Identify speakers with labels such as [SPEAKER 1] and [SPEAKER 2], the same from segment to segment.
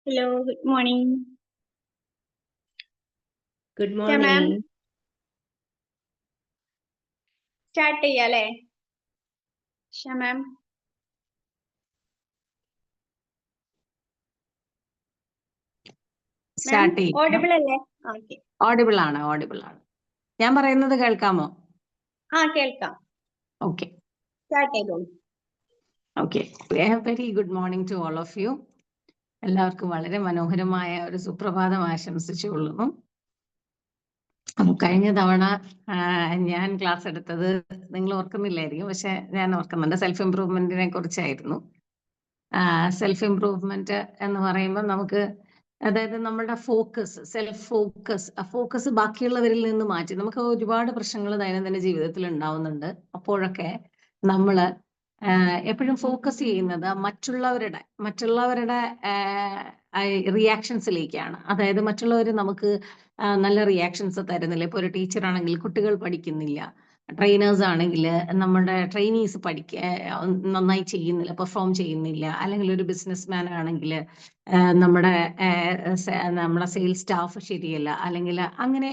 [SPEAKER 1] Hello, good morning.
[SPEAKER 2] Good
[SPEAKER 1] Yeah, ma'am.
[SPEAKER 2] morning.
[SPEAKER 1] Start ചെയ്യല്ലേ? Sure, ma'am. Ma'am,
[SPEAKER 2] Start ചെയ്യാം.
[SPEAKER 1] audible അല്ലേ? Okay.
[SPEAKER 2] Audible ആണ്. ഞാൻ പറയുന്നത് കേൾക്കാമോ?
[SPEAKER 1] കേൾക്കാം.
[SPEAKER 2] Okay.
[SPEAKER 1] Start ചെയ്തോളൂ.
[SPEAKER 2] Okay. A very good morning to all of you. എല്ലാവർക്കും വളരെ മനോഹരമായ ഒരു സുപ്രഭാതം ആശംസിച്ചുകൊള്ളുന്നു. കഴിഞ്ഞ തവണ ഞാൻ ക്ലാസ് എടുത്തത് നിങ്ങൾ ഓർക്കുന്നില്ലായിരിക്കും, പക്ഷെ ഞാൻ ഓർക്കുന്നുണ്ട്. സെൽഫ് ഇംപ്രൂവ്മെന്റിനെ കുറിച്ചായിരുന്നു. സെൽഫ് ഇംപ്രൂവ്മെന്റ് എന്ന് പറയുമ്പോൾ നമുക്ക്, അതായത് നമ്മുടെ ഫോക്കസ് ബാക്കിയുള്ളവരിൽ നിന്ന് മാറ്റി, നമുക്ക് ഒരുപാട് പ്രശ്നങ്ങൾ ദൈനംദിന ജീവിതത്തിൽ ഉണ്ടാവുന്നുണ്ട്. അപ്പോഴൊക്കെ നമ്മൾ എപ്പോഴും ഫോക്കസ് ചെയ്യുന്നത് മറ്റുള്ളവരുടെ റിയാക്ഷൻസിലേക്കാണ്. അതായത് മറ്റുള്ളവർ നമുക്ക് നല്ല റിയാക്ഷൻസ് തരുന്നില്ല. ഇപ്പൊ ഒരു ടീച്ചർ ആണെങ്കിൽ കുട്ടികൾ പഠിക്കുന്നില്ല, ട്രെയിനേഴ്സ് ആണെങ്കിൽ നമ്മുടെ ട്രെയിനീസ് നന്നായി ചെയ്യുന്നില്ല, പെർഫോം ചെയ്യുന്നില്ല, അല്ലെങ്കിൽ ഒരു ബിസിനസ്മാൻ ആണെങ്കിൽ നമ്മുടെ സെയിൽസ് സ്റ്റാഫ് ശരിയല്ല, അല്ലെങ്കിൽ അങ്ങനെ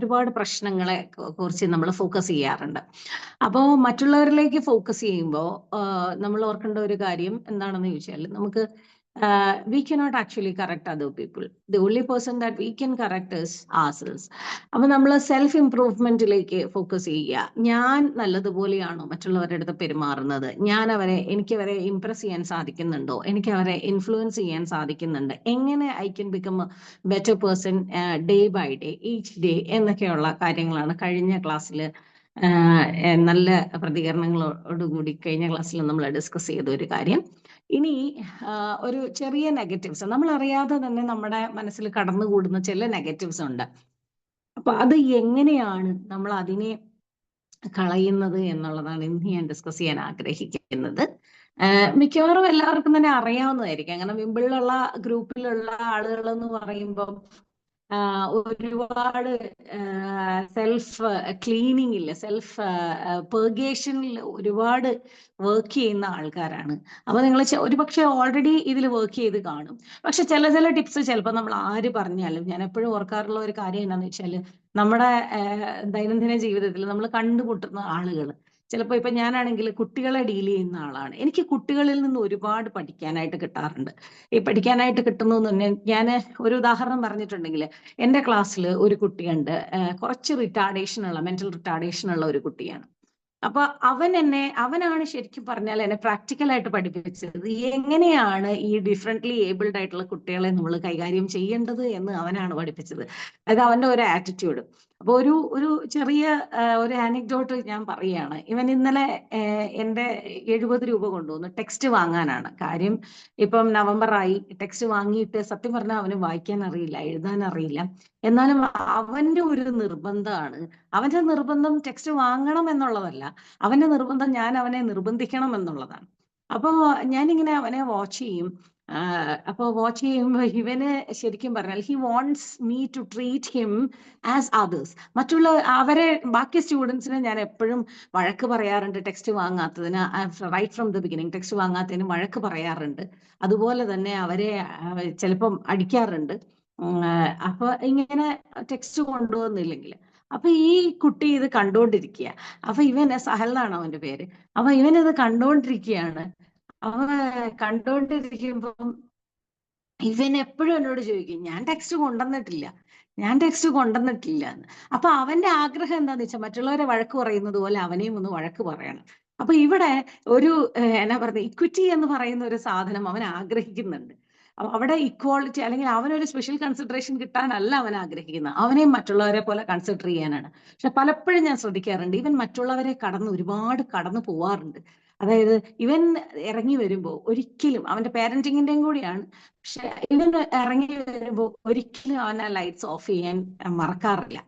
[SPEAKER 2] ഒരുപാട് പ്രശ്നങ്ങളെ കുറിച്ച് നമ്മൾ ഫോക്കസ് ചെയ്യാറുണ്ട്. അപ്പോൾ മറ്റുള്ളവരിലേക്ക് ഫോക്കസ് ചെയ്യുമ്പോൾ നമ്മൾ ഓർക്കേണ്ട ഒരു കാര്യം എന്താണെന്ന് ചോദിച്ചാൽ, നമുക്ക് we cannot actually correct other people. The only person that we can correct is ourselves. അപ്പൊ നമ്മൾ സെൽഫ് ഇംപ്രൂവ്മെന്റിലേക്ക് ഫോക്കസ് ചെയ്യുക. ഞാൻ നല്ലതുപോലെയാണോ മറ്റുള്ളവരുടെ അടുത്ത് പെരുമാറുന്നത്? എനിക്ക് അവരെ ഇംപ്രസ് ചെയ്യാൻ സാധിക്കുന്നുണ്ടോ? എനിക്ക് അവരെ ഇൻഫ്ലുവൻസ് ചെയ്യാൻ സാധിക്കുന്നുണ്ട്? എങ്ങനെ I can become a better person day by day, each day എന്നൊക്കെയുള്ള കാര്യങ്ങളാണ് കഴിഞ്ഞ ക്ലാസ്സിൽ നല്ല പ്രതികരണങ്ങളോടുകൂടി കഴിഞ്ഞ ക്ലാസ്സിൽ നമ്മൾ ഡിസ്കസ് ചെയ്ത ഒരു കാര്യം. ഇനി ഒരു ചെറിയ നെഗറ്റീവ്സ്, നമ്മൾ അറിയാതെ തന്നെ നമ്മുടെ മനസ്സിൽ കടന്നുകൂടുന്ന ചില നെഗറ്റീവ്സ് ഉണ്ട്. അപ്പൊ അത് എങ്ങനെയാണ് നമ്മൾ അതിനെ കളയുന്നത് എന്നുള്ളതാണ് ഇന്ന് ഞാൻ ഡിസ്കസ് ചെയ്യാൻ ആഗ്രഹിക്കുന്നത്. മിക്കവാറും എല്ലാവർക്കും തന്നെ അറിയാവുന്നതായിരിക്കും. അങ്ങനെ വിമ്പിളിലുള്ള ഗ്രൂപ്പിലുള്ള ആളുകൾ എന്ന് പറയുമ്പോൾ ഒരുപാട് സെൽഫ് ക്ലീനിങ്ങിൽ, സെൽഫ് പെർഗേഷനിൽ ഒരുപാട് വർക്ക് ചെയ്യുന്ന ആൾക്കാരാണ്. അപ്പൊ നിങ്ങൾ ഒരുപക്ഷെ ഓൾറെഡി ഇതിൽ വർക്ക് ചെയ്ത് കാണും. പക്ഷെ ചില ടിപ്സ് ചിലപ്പോൾ നമ്മൾ ആര് പറഞ്ഞാലും, ഞാൻ എപ്പോഴും ഓർക്കാറുള്ള ഒരു കാര്യം എന്താണെന്ന് വെച്ചാൽ, നമ്മുടെ ദൈനംദിന ജീവിതത്തിൽ നമ്മൾ കണ്ടുമുട്ടുന്ന ആളുകൾ, ചിലപ്പോൾ ഇപ്പൊ ഞാനാണെങ്കിൽ കുട്ടികളെ ഡീൽ ചെയ്യുന്ന ആളാണ്. എനിക്ക് കുട്ടികളിൽ നിന്ന് ഒരുപാട് പഠിക്കാനായിട്ട് കിട്ടാറുണ്ട്. ഈ പഠിക്കാനായിട്ട് കിട്ടുന്നു തന്നെ, ഞാൻ ഒരു ഉദാഹരണം പറഞ്ഞിട്ടുണ്ടെങ്കിൽ, എൻ്റെ ക്ലാസ്സിൽ ഒരു കുട്ടിയുണ്ട്, കുറച്ച് മെന്റൽ റിട്ടാർഡേഷൻ ഉള്ള ഒരു കുട്ടിയാണ്. അപ്പൊ അവനാണ് ശരിക്കും പറഞ്ഞാൽ എന്നെ പ്രാക്ടിക്കലായിട്ട് പഠിപ്പിച്ചത് എങ്ങനെയാണ് ഈ ഡിഫറെന്റ്ലി ഏബിൾഡ് ആയിട്ടുള്ള കുട്ടികളെ നമ്മൾ കൈകാര്യം ചെയ്യേണ്ടത് എന്ന് അവനാണ് പഠിപ്പിച്ചത്. അത് അവന്റെ ഒരു ആറ്റിറ്റ്യൂഡ്. അപ്പൊ ഒരു ചെറിയ ഒരു ആനെക്ഡോട്ട് ഞാൻ പറയുകയാണ്. ഇവൻ ഇന്നലെ എൻ്റെ 70 രൂപ കൊണ്ടുവന്നു ടെക്സ്റ്റ് വാങ്ങാനാണ്. കാര്യം ഇപ്പം നവംബറായി, ടെക്സ്റ്റ് വാങ്ങിയിട്ട് സത്യം പറഞ്ഞാൽ അവന് വായിക്കാൻ അറിയില്ല, എഴുതാൻ അറിയില്ല. എന്നാലും അവന്റെ ഒരു നിർബന്ധമാണ്. അവന്റെ നിർബന്ധം ടെക്സ്റ്റ് വാങ്ങണം എന്നുള്ളതല്ല, അവന്റെ നിർബന്ധം ഞാൻ അവനെ നിർബന്ധിക്കണം എന്നുള്ളതാണ്. അപ്പോ ഞാനിങ്ങനെ അവനെ വാച്ച് ചെയ്യും. അപ്പൊ വാച്ച് ചെയ്യുമ്പോൾ ഇവന് ശരിക്കും പറഞ്ഞാൽ he wants me to treat him as others. ബാക്കി സ്റ്റുഡൻസിനെ ഞാൻ എപ്പോഴും വഴക്ക് പറയാറുണ്ട് ടെക്സ്റ്റ് വാങ്ങാത്തതിന്. Right from the beginning text വാങ്ങാത്തതിന് വഴക്ക് പറയാറുണ്ട്. അതുപോലെ തന്നെ അവരെ ചിലപ്പം അടിക്കാറുണ്ട്. അപ്പൊ ഇങ്ങനെ ടെക്സ്റ്റ് കൊണ്ടുവന്നില്ലെങ്കിൽ, അപ്പൊ ഈ കുട്ടി ഇത് കണ്ടുകൊണ്ടിരിക്കുക. അപ്പൊ സഹൽ എന്നാണ് അവന്റെ പേര്. അപ്പൊ ഇത് കണ്ടുകൊണ്ടിരിക്കുകയാണ്. അവൻ കണ്ടുകൊണ്ടിരിക്കുമ്പം ഇവൻ എപ്പോഴും എന്നോട് ചോദിക്കും, ഞാൻ ടെക്സ്റ്റ് കൊണ്ടുവന്നിട്ടില്ല എന്ന്. അപ്പൊ അവന്റെ ആഗ്രഹം എന്താന്ന് വെച്ചാൽ മറ്റുള്ളവരെ വഴക്ക് പറയുന്നത് പോലെ അവനെയും ഒന്ന് വഴക്ക് പറയണം. അപ്പൊ ഇവിടെ ഒരു എന്നാ പറയുക, ഇക്വിറ്റി എന്ന് പറയുന്ന ഒരു സാധനം അവൻ ആഗ്രഹിക്കുന്നുണ്ട്. അവിടെ ഇക്വാളിറ്റി, അല്ലെങ്കിൽ അവനൊരു സ്പെഷ്യൽ കൺസിഡറേഷൻ കിട്ടാനല്ല അവൻ ആഗ്രഹിക്കുന്നത്, അവനെയും മറ്റുള്ളവരെ പോലെ കൺസിഡർ ചെയ്യാനാണ്. പക്ഷെ പലപ്പോഴും ഞാൻ ശ്രദ്ധിക്കാറുണ്ട്, ഇവൻ മറ്റുള്ളവരെ ഒരുപാട് കടന്നു പോവാറുണ്ട്. അതായത് ഇവൻ ഇറങ്ങി വരുമ്പോൾ ഒരിക്കലും, അവന്റെ പാരന്റിങ്ങിന്റെയും കൂടിയാണ്, പക്ഷെ ഇവൻ ഇറങ്ങി വരുമ്പോൾ ഒരിക്കലും അവൻ ആ ലൈറ്റ്സ് ഓഫ് ചെയ്യാൻ മറക്കാറില്ല.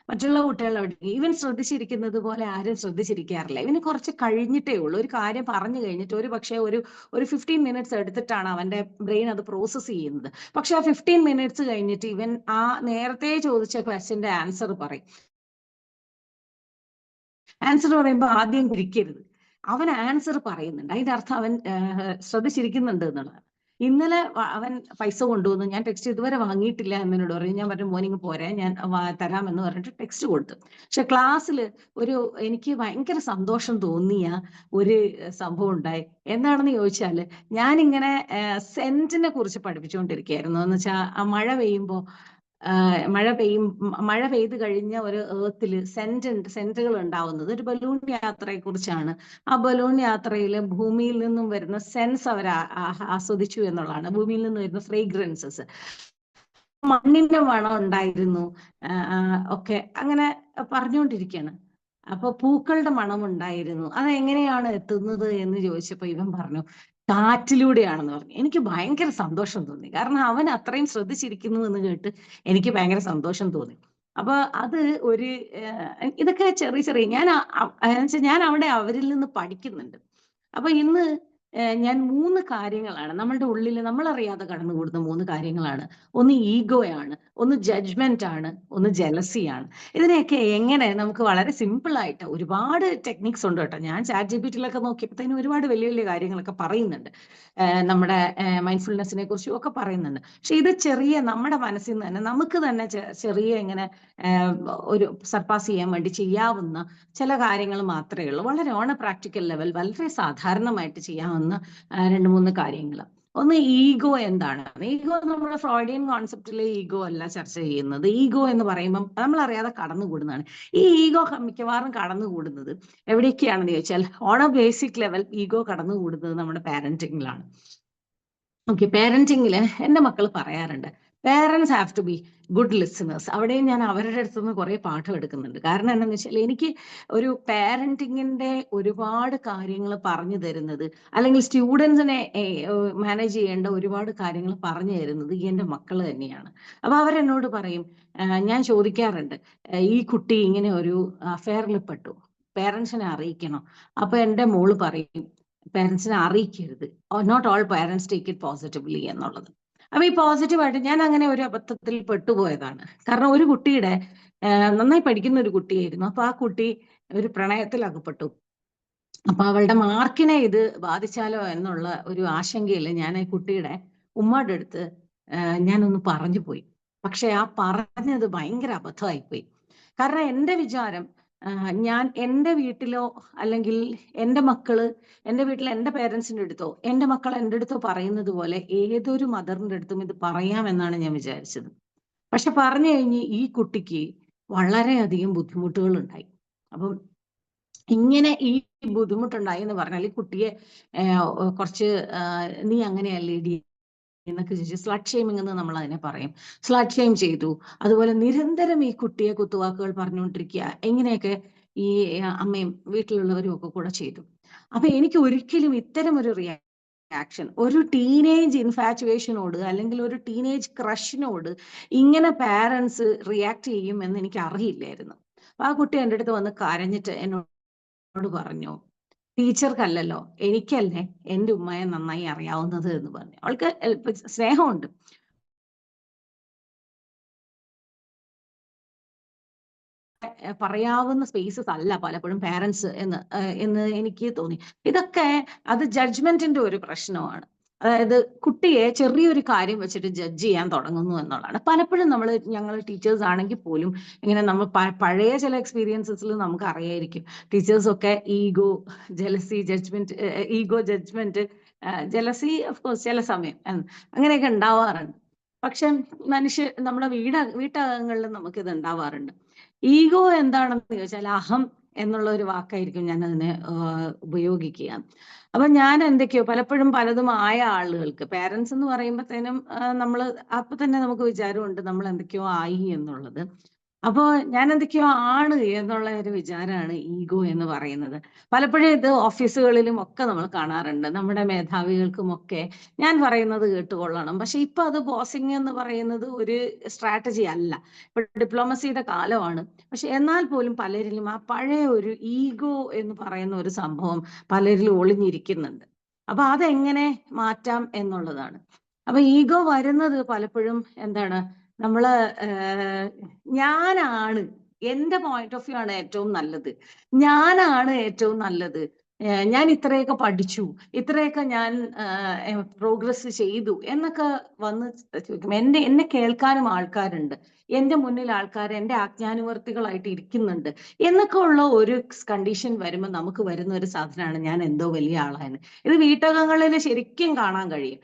[SPEAKER 2] മറ്റുള്ള കുട്ടികളെ ഇവൻ ശ്രദ്ധിച്ചിരിക്കുന്നത് പോലെ ആരും ശ്രദ്ധിച്ചിരിക്കാറില്ല. ഇവന് കുറച്ച് കഴിഞ്ഞിട്ടേ ഉള്ളൂ, ഒരു കാര്യം പറഞ്ഞു കഴിഞ്ഞിട്ട് ഒരു 15 മിനിറ്റ്സ് എടുത്തിട്ടാണ് അവന്റെ ബ്രെയിൻ അത് പ്രോസസ് ചെയ്യുന്നത്. പക്ഷെ ആ 15 മിനിറ്റ്സ് കഴിഞ്ഞിട്ട് ഇവൻ ആ നേരത്തെ ചോദിച്ച ക്വസ്റ്റ്യന്റെ ആൻസർ പറയുമ്പോൾ ആദ്യം ഇരിക്കരുത്, അവൻ ആൻസർ പറയുന്നുണ്ട്. അതിന്റെ അർത്ഥം അവൻ ശ്രദ്ധിച്ചിരിക്കുന്നുണ്ട് എന്നുള്ളതാണ്. ഇന്നലെ അവൻ പൈസ കൊണ്ടുവന്നു, ഞാൻ ടെക്സ്റ്റ് ഇതുവരെ വാങ്ങിയിട്ടില്ല എന്നോട് പറഞ്ഞു. ഞാൻ പറഞ്ഞു മോർണിംഗ് പോരെ, ഞാൻ തരാമെന്ന് പറഞ്ഞിട്ട് ടെക്സ്റ്റ് കൊടുത്തു. പക്ഷെ ക്ലാസ്സിൽ എനിക്ക് ഭയങ്കര സന്തോഷം തോന്നിയ ഒരു സംഭവം ഉണ്ടായി. എന്താണെന്ന് ചോദിച്ചാൽ, ഞാനിങ്ങനെ സെന്റിനെ കുറിച്ച് പഠിപ്പിച്ചുകൊണ്ടിരിക്കുകയായിരുന്നു. എന്ന് വെച്ചാൽ മഴ പെയ്യുമ്പോൾ മഴ പെയ്ത് കഴിഞ്ഞ ഒരു ഏർത്തിൽ സെന്റുകൾ ഉണ്ടാവുന്നത് ഒരു ബലൂൺ യാത്രയെ കുറിച്ചാണ്. ആ ബലൂൺ യാത്രയിൽ ഭൂമിയിൽ നിന്നും വരുന്ന സെൻസ് അവർ ആസ്വദിച്ചു എന്നുള്ളതാണ്. ഭൂമിയിൽ നിന്ന് വരുന്ന ഫ്രേഗ്രൻസസ്, മണ്ണിന്റെ മണം ഉണ്ടായിരുന്നു, ഒക്കെ അങ്ങനെ പറഞ്ഞുകൊണ്ടിരിക്കുകയാണ്. അപ്പൊ പൂക്കളുടെ മണം ഉണ്ടായിരുന്നു. അതെങ്ങനെയാണ് എത്തുന്നത് എന്ന് ചോദിച്ചപ്പോ ഇവൻ പറഞ്ഞു കാറ്റിലൂടെയാണെന്ന് പറഞ്ഞു. എനിക്ക് ഭയങ്കര സന്തോഷം തോന്നി. കാരണം അവൻ അത്രയും ശ്രദ്ധിച്ചിരിക്കുന്നു എന്ന് കേട്ട് എനിക്ക് ഭയങ്കര സന്തോഷം തോന്നി. അപ്പൊ അത് ഇതൊക്കെ ചെറിയ ചെറിയ ഞാൻ അവിടെ അവരിൽ നിന്ന് പഠിക്കുന്നുണ്ട്. അപ്പൊ ഇന്ന് ഞാൻ 3 കാര്യങ്ങളാണ് നമ്മളുടെ ഉള്ളിൽ നമ്മളറിയാതെ കടന്നുകൂടുന്ന 3 കാര്യങ്ങളാണ്. ഒന്ന് ഈഗോയാണ്, ഒന്ന് ജഡ്ജ്മെന്റ് ആണ്, ഒന്ന് ജലസിയാണ്. ഇതിനെയൊക്കെ എങ്ങനെ നമുക്ക് വളരെ സിമ്പിൾ ആയിട്ട്, ഒരുപാട് ടെക്നിക്സ് ഉണ്ട് കേട്ടോ. ഞാൻ ChatGPT-യിലൊക്കെ നോക്കിയപ്പോഴത്തേനും ഒരുപാട് വലിയ വലിയ കാര്യങ്ങളൊക്കെ പറയുന്നുണ്ട്. നമ്മുടെ മൈൻഡ്ഫുൾനെസ്സിനെ കുറിച്ചും ഒക്കെ പറയുന്നുണ്ട്. പക്ഷെ ഇത് ചെറിയ നമ്മുടെ മനസ്സിൽ നിന്ന് തന്നെ നമുക്ക് തന്നെ ചെറിയ ഇങ്ങനെ ഒരു സർപ്പാസ് ചെയ്യാൻ വേണ്ടി ചെയ്യാവുന്ന ചില കാര്യങ്ങൾ മാത്രമേ ഉള്ളൂ. വളരെ ഓൺ എ പ്രാക്ടിക്കൽ ലെവൽ വളരെ സാധാരണമായിട്ട് ചെയ്യാവുന്ന 2-3 കാര്യങ്ങൾ. ഒന്ന്, ഈഗോ എന്താണ്? ഈഗോ നമ്മുടെ ഫ്രോയിഡിയൻ കോൺസെപ്റ്റിലെ ഈഗോ അല്ല ചർച്ച ചെയ്യുന്നത്. ഈഗോ എന്ന് പറയുമ്പോൾ നമ്മൾ അറിയാതെ കടന്നുകൂടുന്നതാണ്. ഈ ഈഗോ മിക്കവാറും കടന്നുകൂടുന്നത് എവിടേക്കാണെന്ന് ചോദിച്ചാൽ, on a basic level ego കടന്നുകൂടുന്നത് നമ്മുടെ പാരന്റിങ്ങിലാണ്. ഓക്കെ, പാരന്റിങ്ങില് എന്റെ മക്കൾ പറയാറുണ്ട്, parents have to be good listeners. അവിടെയും ഞാൻ അവരുടെ അടുത്തുനിന്ന് കുറെ പാഠം എടുക്കുന്നുണ്ട്. കാരണം എന്താണെന്ന് വെച്ചാൽ, എനിക്ക് ഒരു പാരന്റിങ്ങിന്റെ ഒരുപാട് കാര്യങ്ങൾ പറഞ്ഞു തരുന്നത്, അല്ലെങ്കിൽ സ്റ്റുഡൻസിനെ മാനേജ് ചെയ്യേണ്ട ഒരുപാട് കാര്യങ്ങൾ പറഞ്ഞു തരുന്നത് എന്റെ മക്കൾ തന്നെയാണ്. അപ്പൊ അവരെന്നോട് പറയും, ഞാൻ ചോദിക്കാറുണ്ട്, ഈ കുട്ടി ഇങ്ങനെ ഒരു അഫെയറിൽ പെട്ടു, പേരൻസിനെ അറിയിക്കണം. അപ്പൊ എന്റെ മോള് പറയും, പേരൻസിനെ അറിയിക്കരുത്, not all parents take it positively എന്നുള്ളത്. അപ്പൊ ഈ പോസിറ്റീവായിട്ട് ഞാൻ അങ്ങനെ ഒരു അബദ്ധത്തിൽ പെട്ടുപോയതാണ്. കാരണം ഒരു കുട്ടിയുടെ നന്നായി പഠിക്കുന്ന ഒരു കുട്ടിയായിരുന്നു. അപ്പൊ ആ കുട്ടി ഒരു പ്രണയത്തിൽ അകപ്പെട്ടു. അപ്പൊ അവളുടെ മാർക്കിനെ ഇത് ബാധിച്ചാലോ എന്നുള്ള ഒരു ആശങ്കയിൽ ഞാൻ ഈ കുട്ടിയുടെ ഉമ്മയുടെ അടുത്ത് ഞാനൊന്ന് പറഞ്ഞു പോയി. പക്ഷെ ആ പറഞ്ഞത് ഭയങ്കര അബദ്ധമായിപ്പോയി. കാരണം എന്റെ വിചാരം, ഞാൻ എൻ്റെ വീട്ടിലോ അല്ലെങ്കിൽ എൻ്റെ മക്കള് എൻ്റെ വീട്ടിൽ എൻ്റെ പേരൻസിൻ്റെ അടുത്തോ എൻ്റെ മക്കൾ എൻ്റെ അടുത്തോ പറയുന്നത് പോലെ ഏതൊരു മദറിൻ്റെ അടുത്തും ഇത് പറയാമെന്നാണ് ഞാൻ വിചാരിച്ചത്. പക്ഷെ പറഞ്ഞു കഴിഞ്ഞ് ഈ കുട്ടിക്ക് വളരെയധികം ബുദ്ധിമുട്ടുകൾ ഉണ്ടായി. അപ്പം ഇങ്ങനെ ഈ ബുദ്ധിമുട്ടുണ്ടായി എന്ന് പറഞ്ഞാൽ, ഈ കുട്ടിയെ കുറച്ച് നീ അങ്ങനെയല്ലേ ഡി എന്നൊക്കെ ചോദിച്ചു സ്ലട്ട് ഷെയിമിംഗ് എന്ന് നമ്മൾ അതിനെ പറയും. സ്ലട്ട് ഷെയിം ചെയ്തു. അതുപോലെ നിരന്തരം ഈ കുട്ടിയെ കുത്തുവാക്കുകൾ പറഞ്ഞുകൊണ്ടിരിക്കുക. ഇങ്ങനെയൊക്കെ ഈ അമ്മയും വീട്ടിലുള്ളവരും ഒക്കെ കൂടെ ചെയ്തു. അപ്പൊ എനിക്ക് ഒരിക്കലും ഇത്തരം ഒരു റിയാക്ഷൻ ഒരു ടീനേജ് ഇൻഫാറ്റുവേഷനോട് അല്ലെങ്കിൽ ഒരു ടീനേജ് ക്രഷിനോട് ഇങ്ങനെ പാരൻസ് റിയാക്ട് ചെയ്യും എന്ന് എനിക്ക് അറിയില്ലായിരുന്നു. ആ കുട്ടി എൻ്റെ അടുത്ത് വന്ന് കരഞ്ഞിട്ട് എന്നോട് പറഞ്ഞു, ടീച്ചർക്കല്ലല്ലോ എനിക്കല്ലേ എൻ്റെ ഉമ്മയെ നന്നായി അറിയാവുന്നത് എന്ന് പറഞ്ഞു. അവൾക്ക് സ്നേഹമുണ്ട്. പറയാവുന്ന സ്പേസസ് അല്ല പലപ്പോഴും പാരൻസ് എന്ന് എനിക്ക് തോന്നി. ഇതൊക്കെ അത് ജഡ്ജ്മെന്റിന്റെ ഒരു പ്രശ്നമാണ്. അതായത് കുട്ടിയെ ചെറിയൊരു കാര്യം വെച്ചിട്ട് ജഡ്ജ് ചെയ്യാൻ തുടങ്ങുന്നു എന്നുള്ളതാണ്. പലപ്പോഴും ഞങ്ങൾ ടീച്ചേഴ്സ് ആണെങ്കിൽ പോലും ഇങ്ങനെ നമ്മൾ പഴയ ചില എക്സ്പീരിയൻസസിൽ നമുക്ക് അറിയായിരിക്കും, ടീച്ചേഴ്സൊക്കെ ego, jealousy, judgement, jealousy of course ചില സമയം അങ്ങനെയൊക്കെ ഉണ്ടാവാറുണ്ട്. പക്ഷെ നമ്മുടെ വീട്ടകങ്ങളിൽ നമുക്കിത് ഉണ്ടാവാറുണ്ട്. ഈഗോ എന്താണെന്ന് ചോദിച്ചാൽ അഹം എന്നുള്ള ഒരു വാക്കായിരിക്കും ഞാൻ അതിനെ ഉപയോഗിക്കുക. അപ്പൊ ഞാൻ എന്തൊക്കെയോ പലപ്പോഴും പലതും ആയ ആളുകൾക്ക്, പാരൻസ് എന്ന് പറയുമ്പോഴത്തേനും നമ്മൾ അപ്പൊ തന്നെ നമുക്ക് വിചാരമുണ്ട് നമ്മൾ എന്തൊക്കെയോ ആയി എന്നുള്ളത്. അപ്പോ ഞാൻ എന്തൊക്കെയോ ആണ് എന്നുള്ള ഒരു വിചാരമാണ് ഈഗോ എന്ന് പറയുന്നത്. പലപ്പോഴും ഇത് ഓഫീസുകളിലും ഒക്കെ നമ്മൾ കാണാറുണ്ട്. നമ്മുടെ മേധാവികൾക്കുമൊക്കെ ഞാൻ പറയുന്നത് കേട്ടുകൊള്ളണം. പക്ഷെ ഇപ്പൊ അത് ബോസിങ് എന്ന് പറയുന്നത് ഒരു സ്ട്രാറ്റജി അല്ല. ഇപ്പൊ ഡിപ്ലോമസിയുടെ കാലമാണ്. പക്ഷെ എന്നാൽ പോലും പലരിലും ആ പഴയ ഒരു ഈഗോ എന്ന് പറയുന്ന ഒരു സംഭവം പലരിലും ഒളിഞ്ഞിരിക്കുന്നുണ്ട്. അപ്പൊ അതെങ്ങനെ മാറ്റാം എന്നുള്ളതാണ്. അപ്പൊ ഈഗോ വരുന്നത് പലപ്പോഴും എന്താണ്, നമ്മള് ഞാനാണ്, എന്റെ പോയിന്റ് ഓഫ് വ്യൂ ആണ് ഏറ്റവും നല്ലത്, ഞാനാണ് ഏറ്റവും നല്ലത്, ഞാൻ ഇത്രയൊക്കെ പഠിച്ചു, ഇത്രയൊക്കെ ഞാൻ പ്രോഗ്രസ് ചെയ്തു എന്നൊക്കെ വന്ന് ചോദിക്കും. എന്നെ കേൾക്കാനും ആൾക്കാരുണ്ട്, എന്റെ മുന്നിൽ ആൾക്കാർ എന്റെ ആജ്ഞാനുവർത്തികളായിട്ട് ഇരിക്കുന്നുണ്ട് എന്നൊക്കെ ഉള്ള ഒരു കണ്ടീഷൻ വരുമ്പോൾ നമുക്ക് വരുന്ന ഒരു സാധനമാണ് ഞാൻ എന്തോ വലിയ ആളാണ്. ഇത് വീട്ടകങ്ങളിൽ ശരിക്കും കാണാൻ കഴിയും.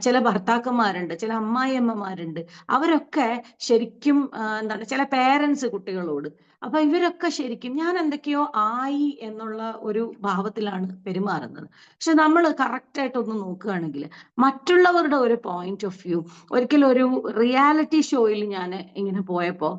[SPEAKER 2] ചില ഭർത്താക്കന്മാരുണ്ട്, ചില അമ്മായിയമ്മമാരുണ്ട്, അവരൊക്കെ ശരിക്കും എന്താണ്, ചില പേരൻസ് കുട്ടികളോട്, അപ്പൊ ഇവരൊക്കെ ശരിക്കും ഞാൻ എന്തൊക്കെയോ ആയി എന്നുള്ള ഒരു ഭാവത്തിലാണ് പെരുമാറുന്നത്. പക്ഷെ നമ്മൾ കറക്റ്റായിട്ടൊന്ന് നോക്കുകയാണെങ്കിൽ മറ്റുള്ളവരുടെ ഒരു പോയിന്റ് ഓഫ് വ്യൂ, ഒരിക്കലും ഒരു റിയാലിറ്റി ഷോയിൽ ഞാൻ ഇങ്ങനെ പോയപ്പോ,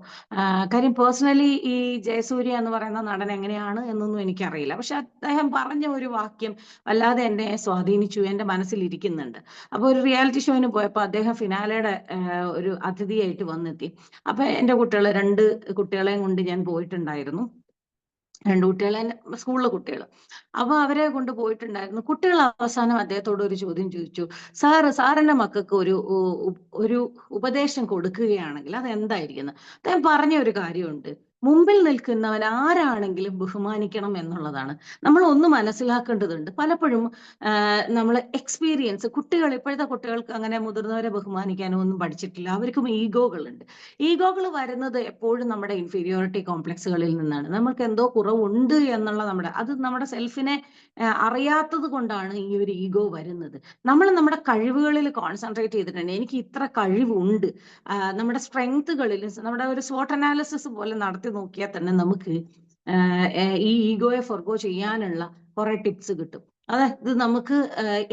[SPEAKER 2] കാര്യം പേഴ്സണലി ഈ ജയസൂര്യ എന്ന് പറയുന്ന നടൻ എങ്ങനെയാണ് എന്നൊന്നും എനിക്കറിയില്ല, പക്ഷെ അദ്ദേഹം പറഞ്ഞ ഒരു വാക്യം വല്ലാതെ എന്നെ സ്വാധീനിച്ചു, എന്റെ മനസ്സിൽ ഇരിക്കുന്നുണ്ട്. അപ്പൊ ഒരു റിയാലിറ്റി ഷോയിന് പോയപ്പോൾ അദ്ദേഹം ഫിനാലയുടെ ഒരു അതിഥിയായിട്ട് വന്നെത്തി. അപ്പൊ എന്റെ രണ്ട് കുട്ടികളെയും കൊണ്ട് ഞാൻ പോയിട്ടുണ്ടായിരുന്നു. 2 കുട്ടികളെ, സ്കൂളിലെ കുട്ടികൾ. അപ്പൊ അവരെ കൊണ്ട് പോയിട്ടുണ്ടായിരുന്നു. കുട്ടികൾ അവസാനം അദ്ദേഹത്തോട് ഒരു ചോദ്യം ചോദിച്ചു, സാറിന്റെ മക്കൾക്ക് ഒരു ഉപദേശം കൊടുക്കുകയാണെങ്കിൽ അത് എന്തായിരിക്കും? അദ്ദേഹം പറഞ്ഞ ഒരു കാര്യമുണ്ട്, മുമ്പിൽ നിൽക്കുന്നവൻ ആരാണെങ്കിലും ബഹുമാനിക്കണം എന്നുള്ളതാണ്. നമ്മൾ ഒന്ന് മനസ്സിലാക്കേണ്ടതുണ്ട്. പലപ്പോഴും നമ്മൾ എക്സ്പീരിയൻസ്, ഇപ്പോഴത്തെ കുട്ടികൾക്ക് അങ്ങനെ മുതിർന്നവരെ ബഹുമാനിക്കാനോ ഒന്നും പഠിച്ചിട്ടില്ല. അവർക്കും ഈഗോകളുണ്ട്. ഈഗോകൾ വരുന്നത് എപ്പോഴും നമ്മുടെ ഇൻഫീരിയോറിറ്റി കോംപ്ലക്സുകളിൽ നിന്നാണ്. നമുക്ക് എന്തോ കുറവുണ്ട് എന്നുള്ള നമ്മുടെ സെൽഫിനെ അറിയാത്തത് കൊണ്ടാണ് ഈ ഒരു ഈഗോ വരുന്നത്. നമ്മൾ നമ്മുടെ കഴിവുകളിൽ കോൺസെൻട്രേറ്റ് ചെയ്തിട്ടുണ്ട്, എനിക്ക് ഇത്ര കഴിവുണ്ട്, നമ്മുടെ സ്ട്രെങ്ത്തുകളിൽ നമ്മുടെ ഒരു സ്വോട്ട് അനാലിസിസ് പോലെ നടത്തി നോക്കിയാൽ തന്നെ നമുക്ക് ഈ ഈഗോയെ ഫോർഗോ ചെയ്യാനുള്ള കുറെ ടിപ്സ് കിട്ടും. അതായത് നമുക്ക്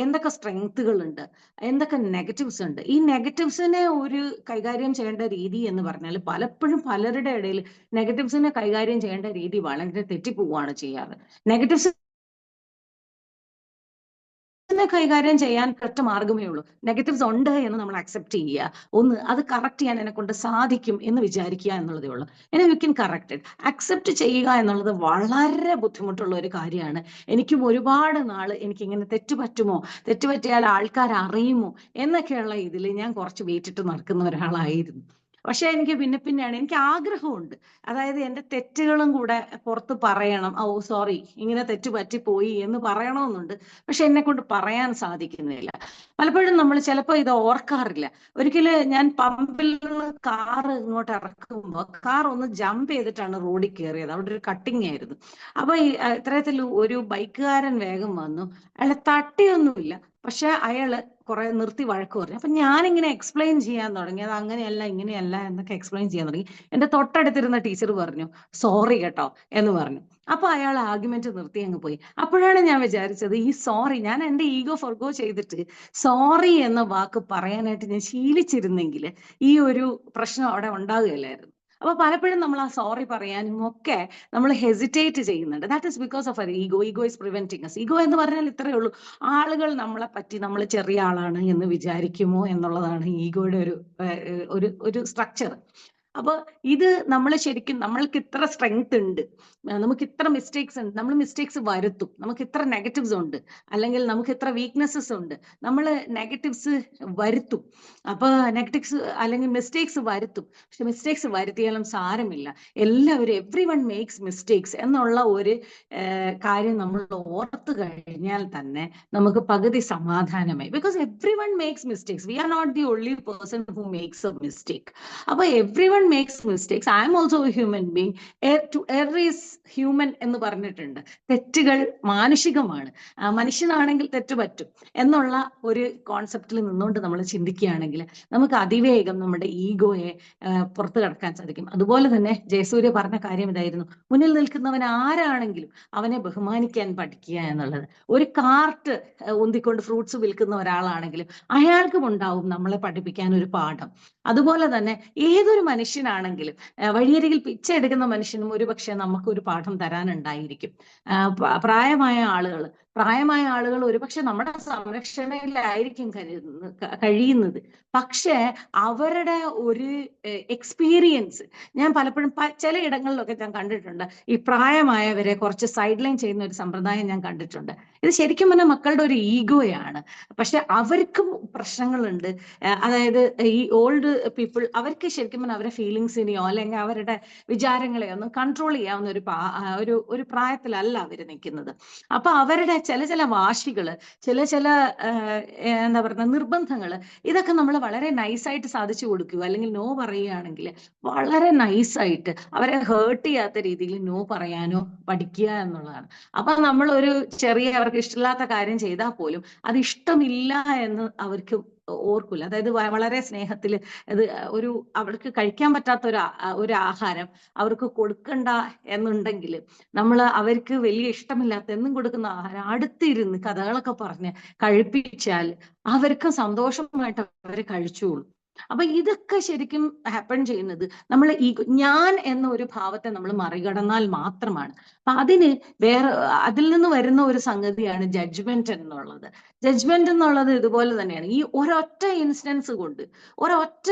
[SPEAKER 2] എന്തൊക്കെ സ്ട്രെങ്ത്തുകൾ ഉണ്ട്, എന്തൊക്കെ നെഗറ്റീവ്സ് ഉണ്ട്. ഈ നെഗറ്റീവ്സിനെ ഒരു കൈകാര്യം ചെയ്യേണ്ട രീതി എന്ന് പറഞ്ഞാൽ പലപ്പോഴും പലരുടെ ഇടയിൽ നെഗറ്റീവ്സിനെ കൈകാര്യം ചെയ്യേണ്ട രീതി വളരെ തെറ്റിപ്പോവുകയാണ് ചെയ്യാറ്. നെഗറ്റീവ്സ് കൈകാര്യം ചെയ്യാൻ ഒറ്റ മാർഗമേ ഉള്ളൂ, നെഗറ്റീവ്സ് ഉണ്ട് എന്ന് നമ്മൾ അക്സെപ്റ്റ് ചെയ്യുക. അത് കറക്റ്റ് ചെയ്യാൻ എന്നെ കൊണ്ട് സാധിക്കും എന്ന് വിചാരിക്കുക എന്നുള്ളതേ ഉള്ളൂ. You can correct it. Accept ചെയ്യുക എന്നുള്ളത് വളരെ ബുദ്ധിമുട്ടുള്ള ഒരു കാര്യമാണ്. എനിക്കും ഒരുപാട് നാള് എനിക്കിങ്ങനെ തെറ്റുപറ്റിയാൽ ആൾക്കാർ അറിയുമോ എന്നൊക്കെയുള്ള ഇതിൽ ഞാൻ കുറച്ച് വെയിറ്റിട്ട് നടക്കുന്ന ഒരാളായിരുന്നു. പക്ഷെ എനിക്ക് പിന്നെയാണ് എനിക്ക് ആഗ്രഹമുണ്ട്, അതായത് എൻ്റെ തെറ്റുകളും കൂടെ പുറത്ത് പറയണം. ഓ സോറി, ഇങ്ങനെ തെറ്റ് പറ്റിപ്പോയി എന്ന് പറയണമെന്നുണ്ട്. പക്ഷെ എന്നെ കൊണ്ട് പറയാൻ സാധിക്കുന്നില്ല. പലപ്പോഴും നമ്മൾ ചിലപ്പോൾ ഇത് ഓർക്കാറില്ല. ഒരിക്കല് ഞാൻ പമ്പിൽ നിന്ന് കാറ് ഇങ്ങോട്ട് ഇറക്കുമ്പോൾ കാർ ഒന്ന് ജമ്പ് ചെയ്തിട്ടാണ് റോഡിൽ കയറിയത്. അവിടെ ഒരു കട്ടിങ് ആയിരുന്നു. അപ്പൊ ഇത്തരത്തിൽ ഒരു ബൈക്കുകാരൻ വേഗം വന്നു. അയാളെ തട്ടിയൊന്നുമില്ല, പക്ഷെ അയാള് കുറെ നിർത്തി വഴക്ക് പറഞ്ഞു. അപ്പൊ ഞാനിങ്ങനെ എക്സ്പ്ലെയിൻ ചെയ്യാൻ തുടങ്ങി, അത് അങ്ങനെയല്ല ഇങ്ങനെയല്ല എന്നൊക്കെ എക്സ്പ്ലെയിൻ ചെയ്യാൻ തുടങ്ങി. എന്റെ തൊട്ടടുത്തിരുന്ന ടീച്ചർ പറഞ്ഞു, സോറി കേട്ടോ എന്ന് പറഞ്ഞു. അപ്പൊ അയാൾ ആർഗ്യുമെന്റ് നിർത്തി അങ്ങ് പോയി. അപ്പോഴാണ് ഞാൻ വിചാരിച്ചത്, ഈ സോറി, ഞാൻ എന്റെ ഈഗോ ഫോർഗോ ചെയ്തിട്ട് സോറി എന്ന വാക്ക് പറയാനായിട്ട് ഞാൻ ശീലിച്ചിരുന്നെങ്കിൽ ഈ ഒരു പ്രശ്നം അവിടെ ഉണ്ടാകുകയില്ലായിരുന്നു. അപ്പൊ പലപ്പോഴും നമ്മൾ ആ സോറി പറയാനും ഒക്കെ നമ്മൾ ഹെസിറ്റേറ്റ് ചെയ്യുന്നുണ്ട്. That is because of our ego. Ego is preventing us. Ego എന്ന് പറഞ്ഞാൽ ഇത്രയേ ഉള്ളൂ, ആളുകൾ നമ്മളെ പറ്റി നമ്മൾ ചെറിയ ആളാണ് എന്ന് വിചാരിക്കുമോ എന്നുള്ളതാണ് ഈഗോയുടെ ഒരു സ്ട്രക്ചർ. അപ്പൊ ഇത് നമ്മൾ ശരിക്കും, നമ്മൾക്ക് ഇത്ര സ്ട്രെങ്ത് ഉണ്ട്, നമുക്ക് ഇത്ര മിസ്റ്റേക്സ് ഉണ്ട്, നമ്മൾ മിസ്റ്റേക്സ് വരുത്തും, നമുക്ക് ഇത്ര നെഗറ്റീവ്സ് ഉണ്ട്, അല്ലെങ്കിൽ നമുക്ക് ഇത്ര വീക്ക്നെസ്സസ് ഉണ്ട്, നമ്മൾ നെഗറ്റീവ്സ് വരുത്തും. അപ്പൊ നെഗറ്റീവ്സ് അല്ലെങ്കിൽ മിസ്റ്റേക്സ് വരുത്തും. പക്ഷെ മിസ്റ്റേക്സ് വരുത്തിയാലും സാരമില്ല, എല്ലാവരും എവ്രി വൺ മേക്സ് മിസ്റ്റേക്സ് എന്നുള്ള ഒരു കാര്യം നമ്മൾ ഓർത്തു കഴിഞ്ഞാൽ തന്നെ നമുക്ക് പകുതി സമാധാനമായി. Because everyone makes mistakes, we are not the only person who makes a mistake. അപ്പൊ everyone makes mistakes, I'm also a human being, error is human എന്ന് പറഞ്ഞിട്ടുണ്ട്. തെറ്റുകൾ മാനുഷികമാണ്, മനുഷ്യനാണെങ്കിൽ തെറ്റ് പറ്റും എന്നുള്ള ഒരു കോൺസെപ്റ്റിൽ നിന്നുകൊണ്ട് നമ്മൾ ചിന്തിക്കുകയാണെങ്കിൽ നമുക്ക് അതിവേഗം നമ്മുടെ ഈഗോയെ പുറത്തു കടക്കാൻ സാധിക്കും. അതുപോലെ തന്നെ ജയസൂര്യ പറഞ്ഞ കാര്യം ഇതായിരുന്നു, മുന്നിൽ നിൽക്കുന്നവൻ ആരാണെങ്കിലും അവനെ ബഹുമാനിക്കാൻ പഠിക്കുക എന്നുള്ളത്. ഒരു കാർട്ട് ഉന്തിക്കൊണ്ട് ഫ്രൂട്ട്സ് വിൽക്കുന്ന ഒരാളാണെങ്കിലും അയാൾക്കും ഉണ്ടാവും നമ്മളെ പഠിപ്പിക്കാൻ ഒരു പാഠം. അതുപോലെ തന്നെ ഏതൊരു മനുഷ്യനാണെങ്കിലും, വഴിയരികിൽ പിച്ച എടുക്കുന്ന മനുഷ്യനും ഒരുപക്ഷെ നമുക്കൊരു പാഠം തരാനുണ്ടായിരിക്കും. പ്രായമായ ആളുകൾ, പ്രായമായ ആളുകൾ ഒരുപക്ഷെ നമ്മുടെ സംരക്ഷണയിലായിരിക്കും കഴിയുന്നത്. പക്ഷെ അവരുടെ ഒരു എക്സ്പീരിയൻസ് ഞാൻ പലപ്പോഴും ചില ഇടങ്ങളിലൊക്കെ ഞാൻ കണ്ടിട്ടുണ്ട്. ഈ പ്രായമായവരെ കുറച്ച് സൈഡ് ലൈൻ ചെയ്യുന്ന ഒരു സമ്പ്രദായം ഞാൻ കണ്ടിട്ടുണ്ട്. ഇത് ശരിക്കും പറഞ്ഞാൽ മക്കളുടെ ഒരു ഈഗോയാണ്. പക്ഷെ അവർക്കും പ്രശ്നങ്ങളുണ്ട്. അതായത് ഈ ഓൾഡ് പീപ്പിൾ അവർക്ക് ശരിക്കും പറഞ്ഞാൽ അവരുടെ ഫീലിങ്സിനെയോ അല്ലെങ്കിൽ അവരുടെ വിചാരങ്ങളെയോ ഒന്നും കൺട്രോൾ ചെയ്യാവുന്ന ഒരു പ്രായത്തിലല്ല അവർ നിൽക്കുന്നത്. അപ്പൊ അവരുടെ ചില വാശികള്, ചില എന്താ പറയുക നിർബന്ധങ്ങള്, ഇതൊക്കെ നമ്മൾ വളരെ നൈസായിട്ട് സാധിച്ചു കൊടുക്കുക അല്ലെങ്കിൽ നോ പറയുകയാണെങ്കിൽ വളരെ നൈസായിട്ട് അവരെ ഹേർട്ട് ചെയ്യാത്ത രീതിയിൽ നോ പറയാനോ പഠിക്കുക എന്നുള്ളതാണ്. അപ്പൊ നമ്മൾ ഒരു ചെറിയ അവർക്ക് ഇഷ്ടമില്ലാത്ത കാര്യം ചെയ്താൽ പോലും അത് ഇഷ്ടമില്ല എന്ന് അവർക്ക് ഓർക്കില്ല. അതായത് വളരെ സ്നേഹത്തിൽ അത് അവർക്ക് കഴിക്കാൻ പറ്റാത്ത ഒരു ആഹാരം അവർക്ക് കൊടുക്കണ്ട എന്നുണ്ടെങ്കിൽ നമ്മൾ അവർക്ക് വലിയ ഇഷ്ടമില്ലാത്ത എന്നും കൊടുക്കുന്ന ആഹാരം അടുത്തിരുന്ന് കഥകളൊക്കെ പറഞ്ഞ് കഴിപ്പിച്ചാൽ അവർക്ക് സന്തോഷമായിട്ട് അവരെ കഴിച്ചോളൂ. അപ്പൊ ഇതൊക്കെ ശരിക്കും ഹാപ്പൺ ചെയ്യുന്നത് നമ്മൾ ഞാൻ എന്ന ഒരു ഭാവത്തെ നമ്മൾ മറികടന്നാൽ മാത്രമാണ്. അപ്പൊ അതിൽ നിന്ന് വരുന്ന ഒരു സംഗതിയാണ് ജഡ്ജ്മെന്റ് എന്നുള്ളത്. ജഡ്ജ്മെന്റ് എന്നുള്ളത് ഇതുപോലെ തന്നെയാണ്. ഈ ഒരൊറ്റ ഇൻസ്റ്റൻസ് കൊണ്ട്, ഒരൊറ്റ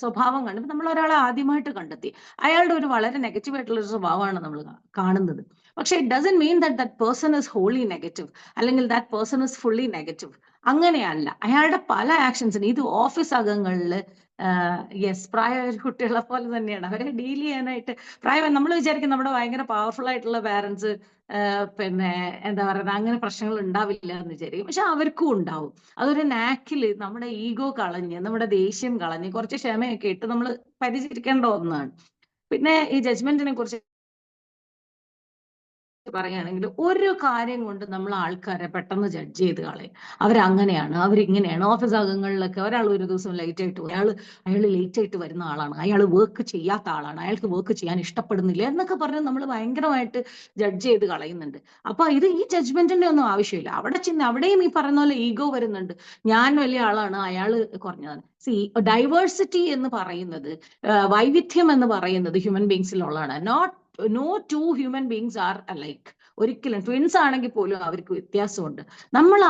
[SPEAKER 2] സ്വഭാവം കണ്ട് നമ്മൾ ഒരാളെ ആദ്യമായിട്ട് കണ്ടെത്തി, അയാളുടെ ഒരു വളരെ നെഗറ്റീവ് ആയിട്ടുള്ള ഒരു സ്വഭാവമാണ് നമ്മൾ കാണുന്നത്. പക്ഷെ it doesn't mean that person is wholly negative അല്ലെങ്കിൽ that person is fully negative. അങ്ങനെയല്ല. അയാളുടെ പല ആക്ഷൻസിന് ഇത് ഓഫീസ് അകങ്ങളിൽ പ്രായമായ കുട്ടികളെ പോലെ തന്നെയാണ്. അവരെ ഡീൽ ചെയ്യാനായിട്ട് നമ്മൾ വിചാരിക്കും നമ്മുടെ ഭയങ്കര പവർഫുൾ ആയിട്ടുള്ള പാരന്റ്സ് പിന്നെ എന്താ പറയുക അങ്ങനെ പ്രശ്നങ്ങൾ ഉണ്ടാവില്ല എന്ന് വിചാരിക്കും. പക്ഷെ അവർക്കും ഉണ്ടാവും. അതൊരു നാക്കില് നമ്മുടെ ഈഗോ കളഞ്ഞ് നമ്മുടെ ദേഷ്യം കളഞ്ഞ് കുറച്ച് ക്ഷമയൊക്കെ ഇട്ട് നമ്മൾ പരിചരിക്കേണ്ട ഒന്നാണ്. പിന്നെ ഈ ജഡ്ജ്മെന്റിനെ കുറിച്ച് പറയുകയാണെങ്കിൽ ഒരു കാര്യം കൊണ്ട് നമ്മൾ ആൾക്കാരെ പെട്ടെന്ന് ജഡ്ജ് ചെയ്ത് കളയും. അവരങ്ങനെയാണ്, അവരിങ്ങനെയാണ്. ഓഫീസ് അംഗങ്ങളിലൊക്കെ ഒരാൾ ഒരു ദിവസം ലേറ്റ് ആയിട്ട് അയാൾ ലേറ്റ് ആയിട്ട് വരുന്ന ആളാണ്, അയാൾ വർക്ക് ചെയ്യാത്ത ആളാണ്, അയാൾക്ക് വർക്ക് ചെയ്യാൻ ഇഷ്ടപ്പെടുന്നില്ല എന്നൊക്കെ പറഞ്ഞ് നമ്മൾ ഭയങ്കരമായിട്ട് ജഡ്ജ് ചെയ്ത് കളയുന്നുണ്ട്. അപ്പൊ ഈ ജഡ്ജ്മെന്റിന്റെ ഒന്നും ആവശ്യമില്ല. അവിടെയും ഈ പറയുന്ന പോലെ ഈഗോ വരുന്നുണ്ട്. ഞാൻ വലിയ ആളാണ്, അയാൾ കുറഞ്ഞതാണ്. ഡൈവേഴ്സിറ്റി എന്ന് പറയുന്നത്, വൈവിധ്യം എന്ന് പറയുന്നത് ഹ്യൂമൻ ബീങ്സിലുള്ളതാണ്. no two human beings are alike. ഒരിക്കലും ട്വിൻസ് ആണെങ്കിൽ പോലും അവർക്ക് വ്യത്യാസമുണ്ട്.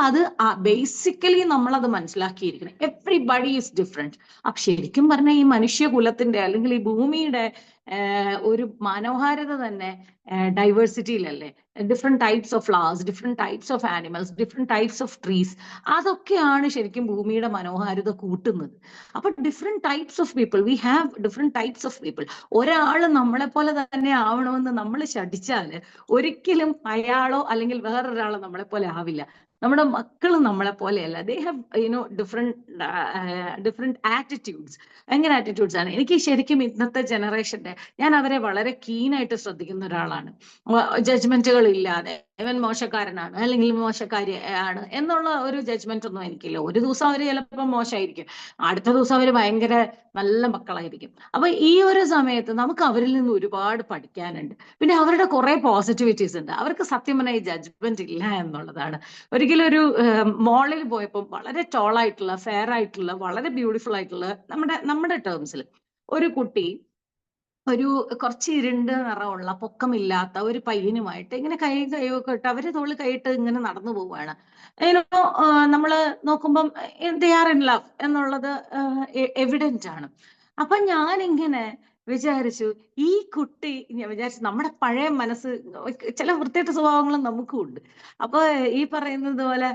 [SPEAKER 2] അത് ബേസിക്കലി നമ്മളത് മനസ്സിലാക്കിയിരിക്കണം. Everybody is different. അപ്പൊ ശരിക്കും പറഞ്ഞാൽ ഈ മനുഷ്യകുലത്തിന്റെ അല്ലെങ്കിൽ ഈ ഭൂമിയുടെ ഒരു മനോഹാരിത തന്നെ ഡൈവേഴ്സിറ്റിയിലല്ലേ. Different types of flowers, different types of animals, different types of trees, അതൊക്കെയാണ് ശരിക്കും ഭൂമിയുടെ മനോഹാരിത കൂട്ടുന്നത്. അപ്പൊ different types of people, we have different types of people. ഒരാള് നമ്മളെ പോലെ തന്നെ ആവണമെന്ന് നമ്മൾ ശഠിച്ചാല് ഒരിക്കലും അയാളോ അല്ലെങ്കിൽ വേറൊരാളോ നമ്മളെ പോലെ ആവില്ല. നമ്മുടെ മക്കൾ നമ്മളെ പോലെയല്ല. They have different attitudes. എങ്ങനെ ആറ്റിറ്റ്യൂഡ്സ് ആണ്? എനിക്ക് ശരിക്കും ഇന്നത്തെ ജനറേഷന്റെ ഞാൻ അവരെ വളരെ കീനായിട്ട് ശ്രദ്ധിക്കുന്ന ഒരാളാണ്. ജഡ്ജ്മെന്റുകൾ ഇല്ലാതെ ഇവൻ മോശക്കാരനാണ് അല്ലെങ്കിൽ മോശക്കാരിയാണ് എന്നുള്ള ഒരു ജഡ്ജ്മെന്റ് ഒന്നും എനിക്കില്ല. ഒരു ദിവസം അവര് ചിലപ്പോൾ മോശമായിരിക്കും, അടുത്ത ദിവസം അവര് ഭയങ്കര നല്ല മക്കളായിരിക്കും. അപ്പൊ ഈ ഒരു സമയത്ത് നമുക്ക് അവരിൽ നിന്ന് ഒരുപാട് പഠിക്കാനുണ്ട്. പിന്നെ അവരുടെ കുറെ പോസിറ്റിവിറ്റീസ് ഉണ്ട്. അവർക്ക് സത്യം പറഞ്ഞാൽ ഈ ജഡ്ജ്മെന്റ് ഇല്ല എന്നുള്ളതാണ്. ഒരിക്കലും ഒരു മോളിൽ പോയപ്പോൾ വളരെ ടോൾ ആയിട്ടുള്ള, ഫെയർ ആയിട്ടുള്ള, വളരെ ബ്യൂട്ടിഫുൾ ആയിട്ടുള്ള നമ്മുടെ ടേംസിൽ ഒരു കുട്ടി കുറച്ച് ഇരുണ്ട് നിറമുള്ള പൊക്കമില്ലാത്ത ഒരു പയ്യനുമായിട്ട് ഇങ്ങനെ കൈയൊക്കെ ഇട്ട് അവര് തോളിൽ കൈയിട്ട് ഇങ്ങനെ നടന്നു പോവുകയാണ്. നമ്മള് നോക്കുമ്പം ദേ ആർ ഇൻ ലവ് എന്നുള്ളത് എവിഡന്റ് ആണ്. അപ്പൊ ഞാനിങ്ങനെ വിചാരിച്ചു, ഈ കുട്ടി നമ്മുടെ പഴയ മനസ്സ്, ചില വൃത്തികെട്ട സ്വഭാവങ്ങളും നമുക്കും ഉണ്ട്. അപ്പൊ ഈ പറയുന്നത് പോലെ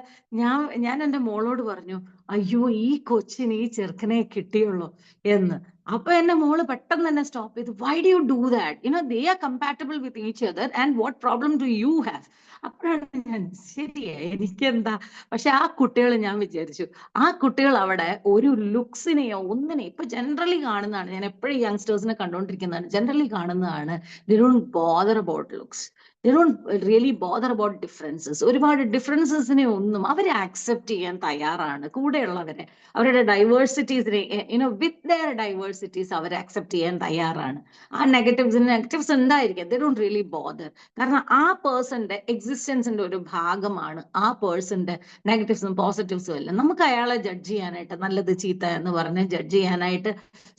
[SPEAKER 2] ഞാൻ എൻ്റെ മോളോട് പറഞ്ഞു, അയ്യോ ഈ കൊച്ചിന് ഈ ചെറുക്കനെ കിട്ടിയുള്ളൂ എന്ന്. അപ്പൊ എന്റെ മോള് പെട്ടെന്ന് തന്നെ സ്റ്റോപ്പ് ചെയ്തു. Why do you do that? They are compatible with each other and what problem do you have? അപ്പോഴാണ് ഞാൻ ശരിയേ എനിക്കെന്താ. പക്ഷെ ആ കുട്ടികൾ, ഞാൻ വിചാരിച്ചു ആ കുട്ടികൾ അവിടെ ഒരു ലുക്സിനെയോ ഒന്നിനെയോ ഇപ്പൊ ജനറലി കാണുന്നതാണ്, ഞാൻ എപ്പോഴും യങ്സ്റ്റേഴ്സിനെ കണ്ടുകൊണ്ടിരിക്കുന്നതാണ്, ജനറലി കാണുന്നതാണ്, they don't bother about looks, they don't really bother about differences. ഒരുപാട് ഡിഫറൻസസിനെ ഒന്നും അവരെ ആക്സെപ്റ്റ് ചെയ്യാൻ തയ്യാറാണ്. കൂടെയുള്ളവരെ അവരുടെ ഡൈവേഴ്സിറ്റീസിനെ വിത്ത് ദെയർ ഡൈവേഴ്സിറ്റീസ് അവർ ആക്സെപ്റ്റ് ചെയ്യാൻ തയ്യാറാണ്. ആ നെഗറ്റീവ്സ് ഉണ്ടായിരിക്കാം, they don't really bother. കാരണം ആ പേഴ്സന്റെ എക്സിസ്റ്റൻസിന്റെ ഒരു ഭാഗമാണ് ആ പേഴ്സന്റെ നെഗറ്റീവ്സും പോസിറ്റീവ്സും എല്ലാം. നമുക്ക് അയാളെ ജഡ്ജ് ചെയ്യാനായിട്ട്, നല്ലത് ചീത്ത എന്ന് പറഞ്ഞ് ജഡ്ജ് ചെയ്യാനായിട്ട്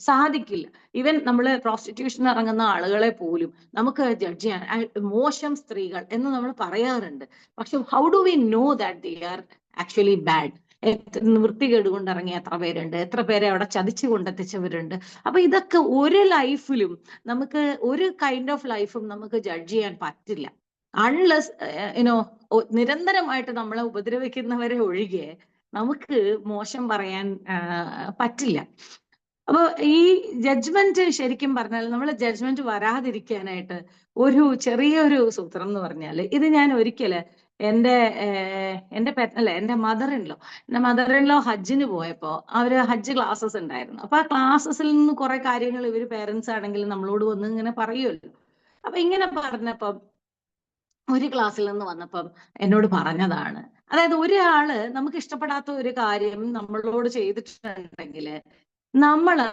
[SPEAKER 2] സാധിക്കില്ല. ഈവൻ നമ്മൾ പ്രോസ്റ്റിറ്റ്യൂഷൻ ഇറങ്ങുന്ന ആളുകളെ പോലും നമുക്ക് ജഡ്ജ് ചെയ്യാൻ മോശം സ്ത്രീകൾ എന്ന് നമ്മൾ പറയാറുണ്ട്. പക്ഷെ how do we know that they are actually bad? വൃത്തികേട് കൊണ്ടിറങ്ങിയ എത്ര പേരുണ്ട്, എത്ര പേരെ അവിടെ ചതിച്ചു കൊണ്ടെത്തിച്ചവരുണ്ട്. അപ്പൊ ഇതൊക്കെ ഒരു ലൈഫിലും നമുക്ക്, ഒരു കൈൻഡ് ഓഫ് ലൈഫും നമുക്ക് ജഡ്ജ് ചെയ്യാൻ പറ്റില്ല അൺലെസ് യുനോ നിരന്തരമായിട്ട് നമ്മളെ ഉപദ്രവിക്കുന്നവരെ ഒഴികെ നമുക്ക് മോശം പറയാൻ പറ്റില്ല. അപ്പൊ ഈ ജഡ്ജ്മെന്റ് ശരിക്കും പറഞ്ഞാൽ നമ്മൾ ജഡ്ജ്മെന്റ് വരാതിരിക്കാനായിട്ട് ഒരു ചെറിയൊരു സൂത്രം എന്ന് പറഞ്ഞാൽ, ഇത് ഞാൻ ഒരിക്കല് എന്റെ അല്ല എന്റെ മദർ ഇൻ ലോ ഹജ്ജിന് പോയപ്പോ അവര് ഹജ്ജ് ക്ലാസ്സസ് ഉണ്ടായിരുന്നു. അപ്പൊ ആ ക്ലാസ്സസിൽ നിന്ന് കുറെ കാര്യങ്ങൾ ഇവര് പേരൻസ് ആണെങ്കിലും നമ്മളോട് വന്ന് ഇങ്ങനെ പറയുമല്ലോ. അപ്പൊ ഇങ്ങനെ പറഞ്ഞപ്പം ഒരു ക്ലാസ്സിൽ നിന്ന് വന്നപ്പം എന്നോട് പറഞ്ഞതാണ്, അതായത് ഒരാള് നമുക്ക് ഇഷ്ടപ്പെടാത്ത ഒരു കാര്യം നമ്മളോട് ചെയ്തിട്ടുണ്ടെങ്കിൽ നമ്മള്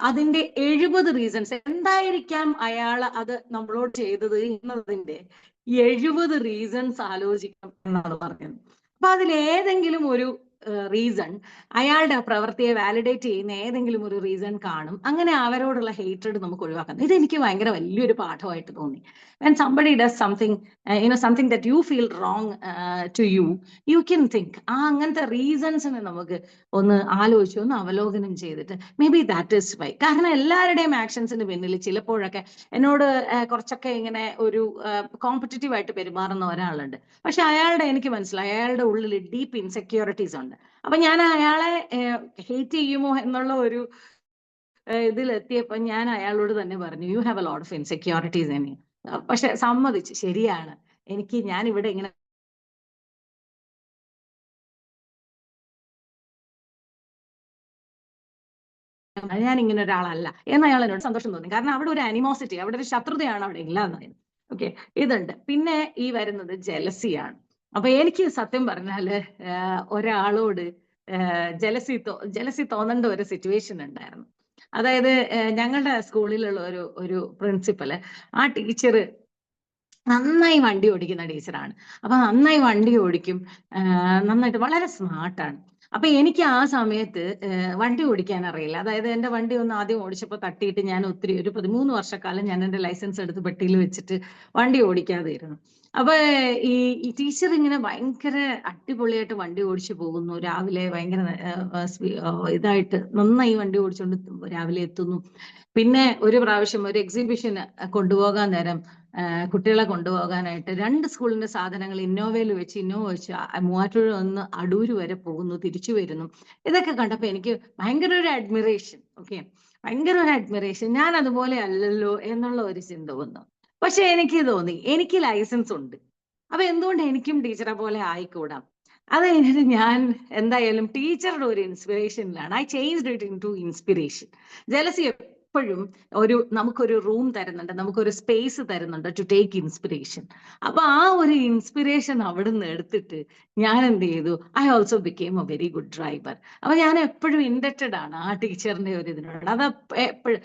[SPEAKER 2] അതിന്റെ 70 റീസൺസ് എന്തായിരിക്കാം അയാൾ അത് നമ്മളോട് ചെയ്തത് എന്നതിന്റെ 70 റീസൺസ് ആലോചിക്കണം എന്നാണ് പറഞ്ഞത്. അപ്പൊ അതിൽ ഏതെങ്കിലും ഒരു റീസൺ, അയാളുടെ പ്രവൃത്തിയെ വാലിഡേറ്റ് ചെയ്യുന്ന ഏതെങ്കിലും ഒരു റീസൺ കാണും. അങ്ങനെ അവരോടുള്ള ഹേറ്റഡ് നമുക്ക് ഒഴിവാക്കാം. ഇതെനിക്ക് ഭയങ്കര വലിയൊരു പാഠമായിട്ട് തോന്നി. when somebody does something something that you feel wrong to you, you can think അങ്ങനത്തെ റീസൺസിനെ നമുക്ക് ഒന്ന് ആലോചിച്ച് ഒന്ന് അവലോകനം ചെയ്തിട്ട് may be that is why. കാരണം എല്ലാവരുടെയും ആക്ഷൻസിന് പിന്നിൽ ചിലപ്പോഴൊക്കെ എന്നോട് കുറച്ചൊക്കെ ഇങ്ങനെ ഒരു കോമ്പറ്റീറ്റീവ് ആയിട്ട് പെരുമാറുന്ന ഒരാളുണ്ട്. പക്ഷെ അയാളുടെ, എനിക്ക് മനസ്സിലായി, അയാളുടെ ഉള്ളിൽ ഡീപ്പ് ഇൻസെക്യൂരിറ്റീസ് ഉണ്ട്. അപ്പൊ ഞാൻ അയാളെ ഹേറ്റ് ചെയ്യുമോ എന്നുള്ള ഒരു ഇതിലെത്തിയപ്പോ ഞാൻ അയാളോട് തന്നെ പറഞ്ഞു, you have a lot of insecurities in you. പക്ഷെ സമ്മതിച്ചു, ശരിയാണ്, ഞാൻ ഇവിടെ ഇങ്ങനെ ഞാൻ ഇങ്ങനെ ഒരാളല്ല എന്ന് അയാൾ എന്നോട് സന്തോഷം തോന്നി. കാരണം അവിടെ ഒരു അനിമോസിറ്റി, അവിടെ ഒരു ശത്രുതയാണ് അവിടെ ഇല്ലാന്നായിരുന്നു. ഓക്കെ, ഇതുണ്ട്. പിന്നെ ഈ വരുന്നത് ജലസിയാണ്. അപ്പൊ എനിക്ക് സത്യം പറഞ്ഞാല് ഒരാളോട് ജലസി തോന്നേണ്ട ഒരു സിറ്റുവേഷൻ ഉണ്ടായിരുന്നു. അതായത് ഞങ്ങളുടെ സ്കൂളിലുള്ള ഒരു പ്രിൻസിപ്പല്, ആ ടീച്ചർ നന്നായി വണ്ടി ഓടിക്കുന്ന ടീച്ചറാണ്. അപ്പൊ നന്നായി വണ്ടി ഓടിക്കും, നന്നായിട്ട്, വളരെ സ്മാർട്ടാണ്. അപ്പൊ എനിക്ക് ആ സമയത്ത് വണ്ടി ഓടിക്കാൻ അറിയില്ല. അതായത് എന്റെ വണ്ടി ഒന്ന് ആദ്യം ഓടിച്ചപ്പോൾ തട്ടിയിട്ട് ഞാൻ ഒരു 13 വർഷക്കാലം ഞാൻ എന്റെ ലൈസൻസ് എടുത്ത് പെട്ടിയിൽ വെച്ചിട്ട് വണ്ടി ഓടിക്കാതെ ഇരുന്നു. അപ്പൊ ഈ ടീച്ചർ ഇങ്ങനെ ഭയങ്കര അടിപൊളിയായിട്ട് വണ്ടി ഓടിച്ചു പോകുന്നു. രാവിലെ ഭയങ്കര ഇതായിട്ട് നന്നായി വണ്ടി ഓടിച്ചുകൊണ്ട് രാവിലെ എത്തുന്നു. പിന്നെ ഒരു പ്രാവശ്യം ഒരു എക്സിബിഷൻ കൊണ്ടുപോകാൻ നേരം കുട്ടികളെ കൊണ്ടുപോകാനായിട്ട് 2 സ്കൂളിന്റെ സാധനങ്ങൾ ഇന്നോവ വെച്ച് മൂവാറ്റുപുഴ നിന്ന് അടൂര് വരെ പോകുന്നു, തിരിച്ചു വരുന്നു. ഇതൊക്കെ കണ്ടപ്പോ എനിക്ക് ഭയങ്കര ഒരു അഡ്മിറേഷൻ. ഓക്കെ, ഭയങ്കര ഒരു അഡ്മിറേഷൻ. ഞാൻ അതുപോലെ അല്ലല്ലോ എന്നുള്ള ഒരു ചിന്ത വന്നു. പക്ഷെ എനിക്ക് തോന്നി, എനിക്ക് ലൈസൻസ് ഉണ്ട്, അപ്പൊ എന്തുകൊണ്ട് എനിക്കും ടീച്ചറെ പോലെ ആയിക്കൂടാം? അത് കഴിഞ്ഞിട്ട് ഞാൻ എന്തായാലും ടീച്ചറുടെ ഒരു ഇൻസ്പിറേഷനിലാണ്, I changed it into inspiration. Jealousy എപ്പോഴും നമുക്കൊരു റൂം തരുന്നുണ്ട്, നമുക്കൊരു സ്പേസ് തരുന്നുണ്ട് ടു ടേക്ക് ഇൻസ്പിറേഷൻ. അപ്പൊ ആ ഒരു ഇൻസ്പിറേഷൻ അവിടുന്ന് എടുത്തിട്ട് ഞാൻ എന്ത് ചെയ്തു, I also became A very good driver. അപ്പൊ ഞാൻ എപ്പോഴും ഇൻഡക്റ്റഡ് ആണ് ആ ടീച്ചറിന്റെ ഒരു ഇതിനോട്. അത് എപ്പോഴും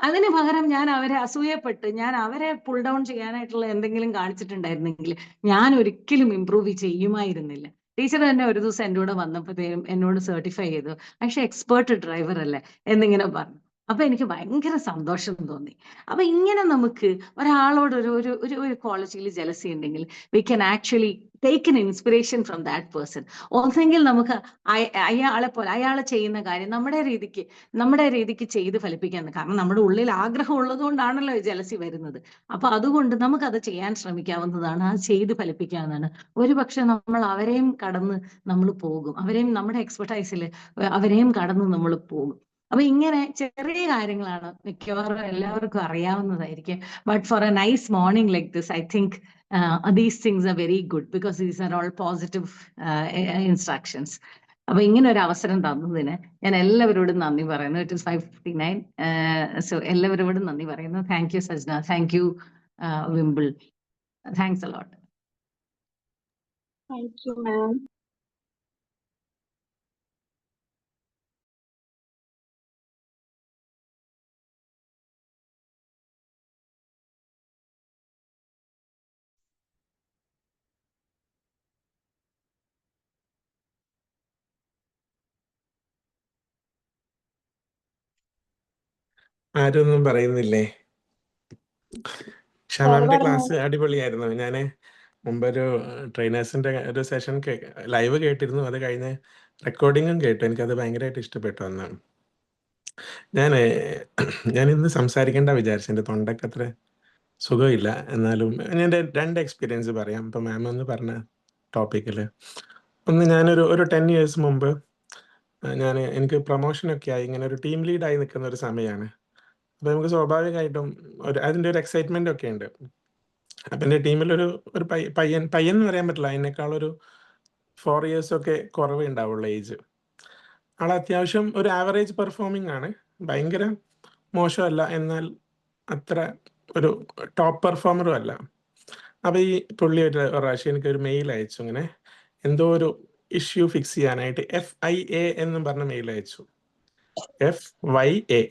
[SPEAKER 2] അതിന് പകരം ഞാൻ അവരെ അസൂയപ്പെട്ട് ഞാൻ അവരെ പുൾ ഡൗൺ ചെയ്യാനായിട്ടുള്ള എന്തെങ്കിലും കാണിച്ചിട്ടുണ്ടായിരുന്നെങ്കിൽ ഞാൻ ഒരിക്കലും ഇമ്പ്രൂവ് ചെയ്യുമായിരുന്നില്ല. ടീച്ചർ തന്നെ ഒരു ദിവസം എൻ്റെ കൂടെ വന്നപ്പോഴത്തേനും എന്നോട് സർട്ടിഫൈ ചെയ്തു, പക്ഷെ എക്സ്പേർട്ട് ഡ്രൈവർ അല്ലേ എന്നിങ്ങനെ പറഞ്ഞു. അപ്പൊ എനിക്ക് ഭയങ്കര സന്തോഷം തോന്നി. അപ്പൊ ഇങ്ങനെ നമുക്ക് ഒരാളോട് ഒരു ക്വാളിറ്റിയിൽ ജലസി ഉണ്ടെങ്കിൽ we can actually take an inspiration from that person. ഒന്നെങ്കിൽ നമുക്ക് അയാളെ പോലെ അയാൾ ചെയ്യുന്ന കാര്യം നമ്മുടെ രീതിക്ക് ചെയ്ത് ഫലിപ്പിക്കാൻ. കാരണം നമ്മുടെ ഉള്ളിൽ ആഗ്രഹം ഉള്ളത് കൊണ്ടാണല്ലോ ജലസി വരുന്നത്. അപ്പൊ അതുകൊണ്ട് നമുക്കത് ചെയ്യാൻ ശ്രമിക്കാവുന്നതാണ്, അത് ചെയ്ത് ഫലിപ്പിക്കാവുന്നതാണ്. ഒരുപക്ഷെ നമ്മൾ അവരെയും കടന്ന് നമ്മൾ പോകും, നമ്മുടെ എക്സ്പെർട്ടൈസിൽ അവരെയും കടന്ന് നമ്മൾ പോകും. അപ്പൊ ഇങ്ങനെ ചെറിയ കാര്യങ്ങളാണ് മിക്കവാറും എല്ലാവർക്കും അറിയാവുന്നതായിരിക്കും. But for a nice morning like this, I think these things are very good because these are all positive instructions. അപ്പൊ ഇങ്ങനെ ഒരു അവസരം തന്നതിന് ഞാൻ എല്ലാവരോടും നന്ദി പറയുന്നു. It is 5:59. സോ എല്ലാവരോടും നന്ദി പറയുന്നു. Thank you Sajna, thank you വിംബിൾ, thanks a lot.
[SPEAKER 1] Thank you, ma'am.
[SPEAKER 3] ആരൊന്നും പറയുന്നില്ലേ?
[SPEAKER 1] സാറ്
[SPEAKER 3] ഷമാമിന്റെ
[SPEAKER 1] പറഞ്ഞോ.
[SPEAKER 3] ക്ലാസ് അടിപൊളിയായിരുന്നു. ഞാൻ മുമ്പൊരു ട്രെയിനേഴ്സിന്റെ ഒരു സെഷൻ ലൈവ് കേട്ടിരുന്നു. അത് കഴിഞ്ഞ് റെക്കോർഡിങ്ങും കേട്ടു. എനിക്കത് ഭയങ്കരമായിട്ട് ഇഷ്ടപ്പെട്ടു അന്ന്. ഞാൻ ഞാനിന്ന് സംസാരിക്കേണ്ട വിചാരിച്ചു. എൻ്റെ തൊണ്ടയ്ക്ക് അത്ര സുഖമില്ല. എന്നാലും ഞാൻ എൻ്റെ 2 എക്സ്പീരിയൻസ് പറയാം. ഇപ്പം മാം ഒന്ന് പറഞ്ഞ ടോപ്പിക്കിൽ. ഒന്ന് ഒരു 10 ഇയേഴ്സ് മുമ്പ് എനിക്ക് പ്രൊമോഷനൊക്കെ ആയി ഇങ്ങനെ ഒരു ടീം ലീഡായി നിൽക്കുന്ന ഒരു സമയമാണ്. അപ്പോൾ നമുക്ക് സ്വാഭാവികമായിട്ടും അതിൻ്റെ ഒരു എക്സൈറ്റ്മെൻ്റ് ഒക്കെ ഉണ്ട്. അപ്പം എൻ്റെ ടീമിലൊരു ഒരു പയ്യൻ എന്ന് പറയാൻ പറ്റില്ല, അതിനേക്കാളൊരു 4 ഇയേഴ്സൊക്കെ കുറവേ ഉണ്ടാവുള്ളൂ ഏജ്. ആൾ അത്യാവശ്യം ഒരു ആവറേജ് പെർഫോമിംഗ് ആണ്. ഭയങ്കര മോശമല്ല, എന്നാൽ അത്ര ഒരു ടോപ്പ് പെർഫോമറും അല്ല. അപ്പോൾ ഈ പുള്ളി ഒരു പ്രാവശ്യം എനിക്കൊരു മെയിൽ അയച്ചു. ഇങ്ങനെ എന്തോ ഒരു ഇഷ്യൂ ഫിക്സ് ചെയ്യാനായിട്ട് FIA എന്നും പറഞ്ഞ മെയിൽ അയച്ചു. FYA.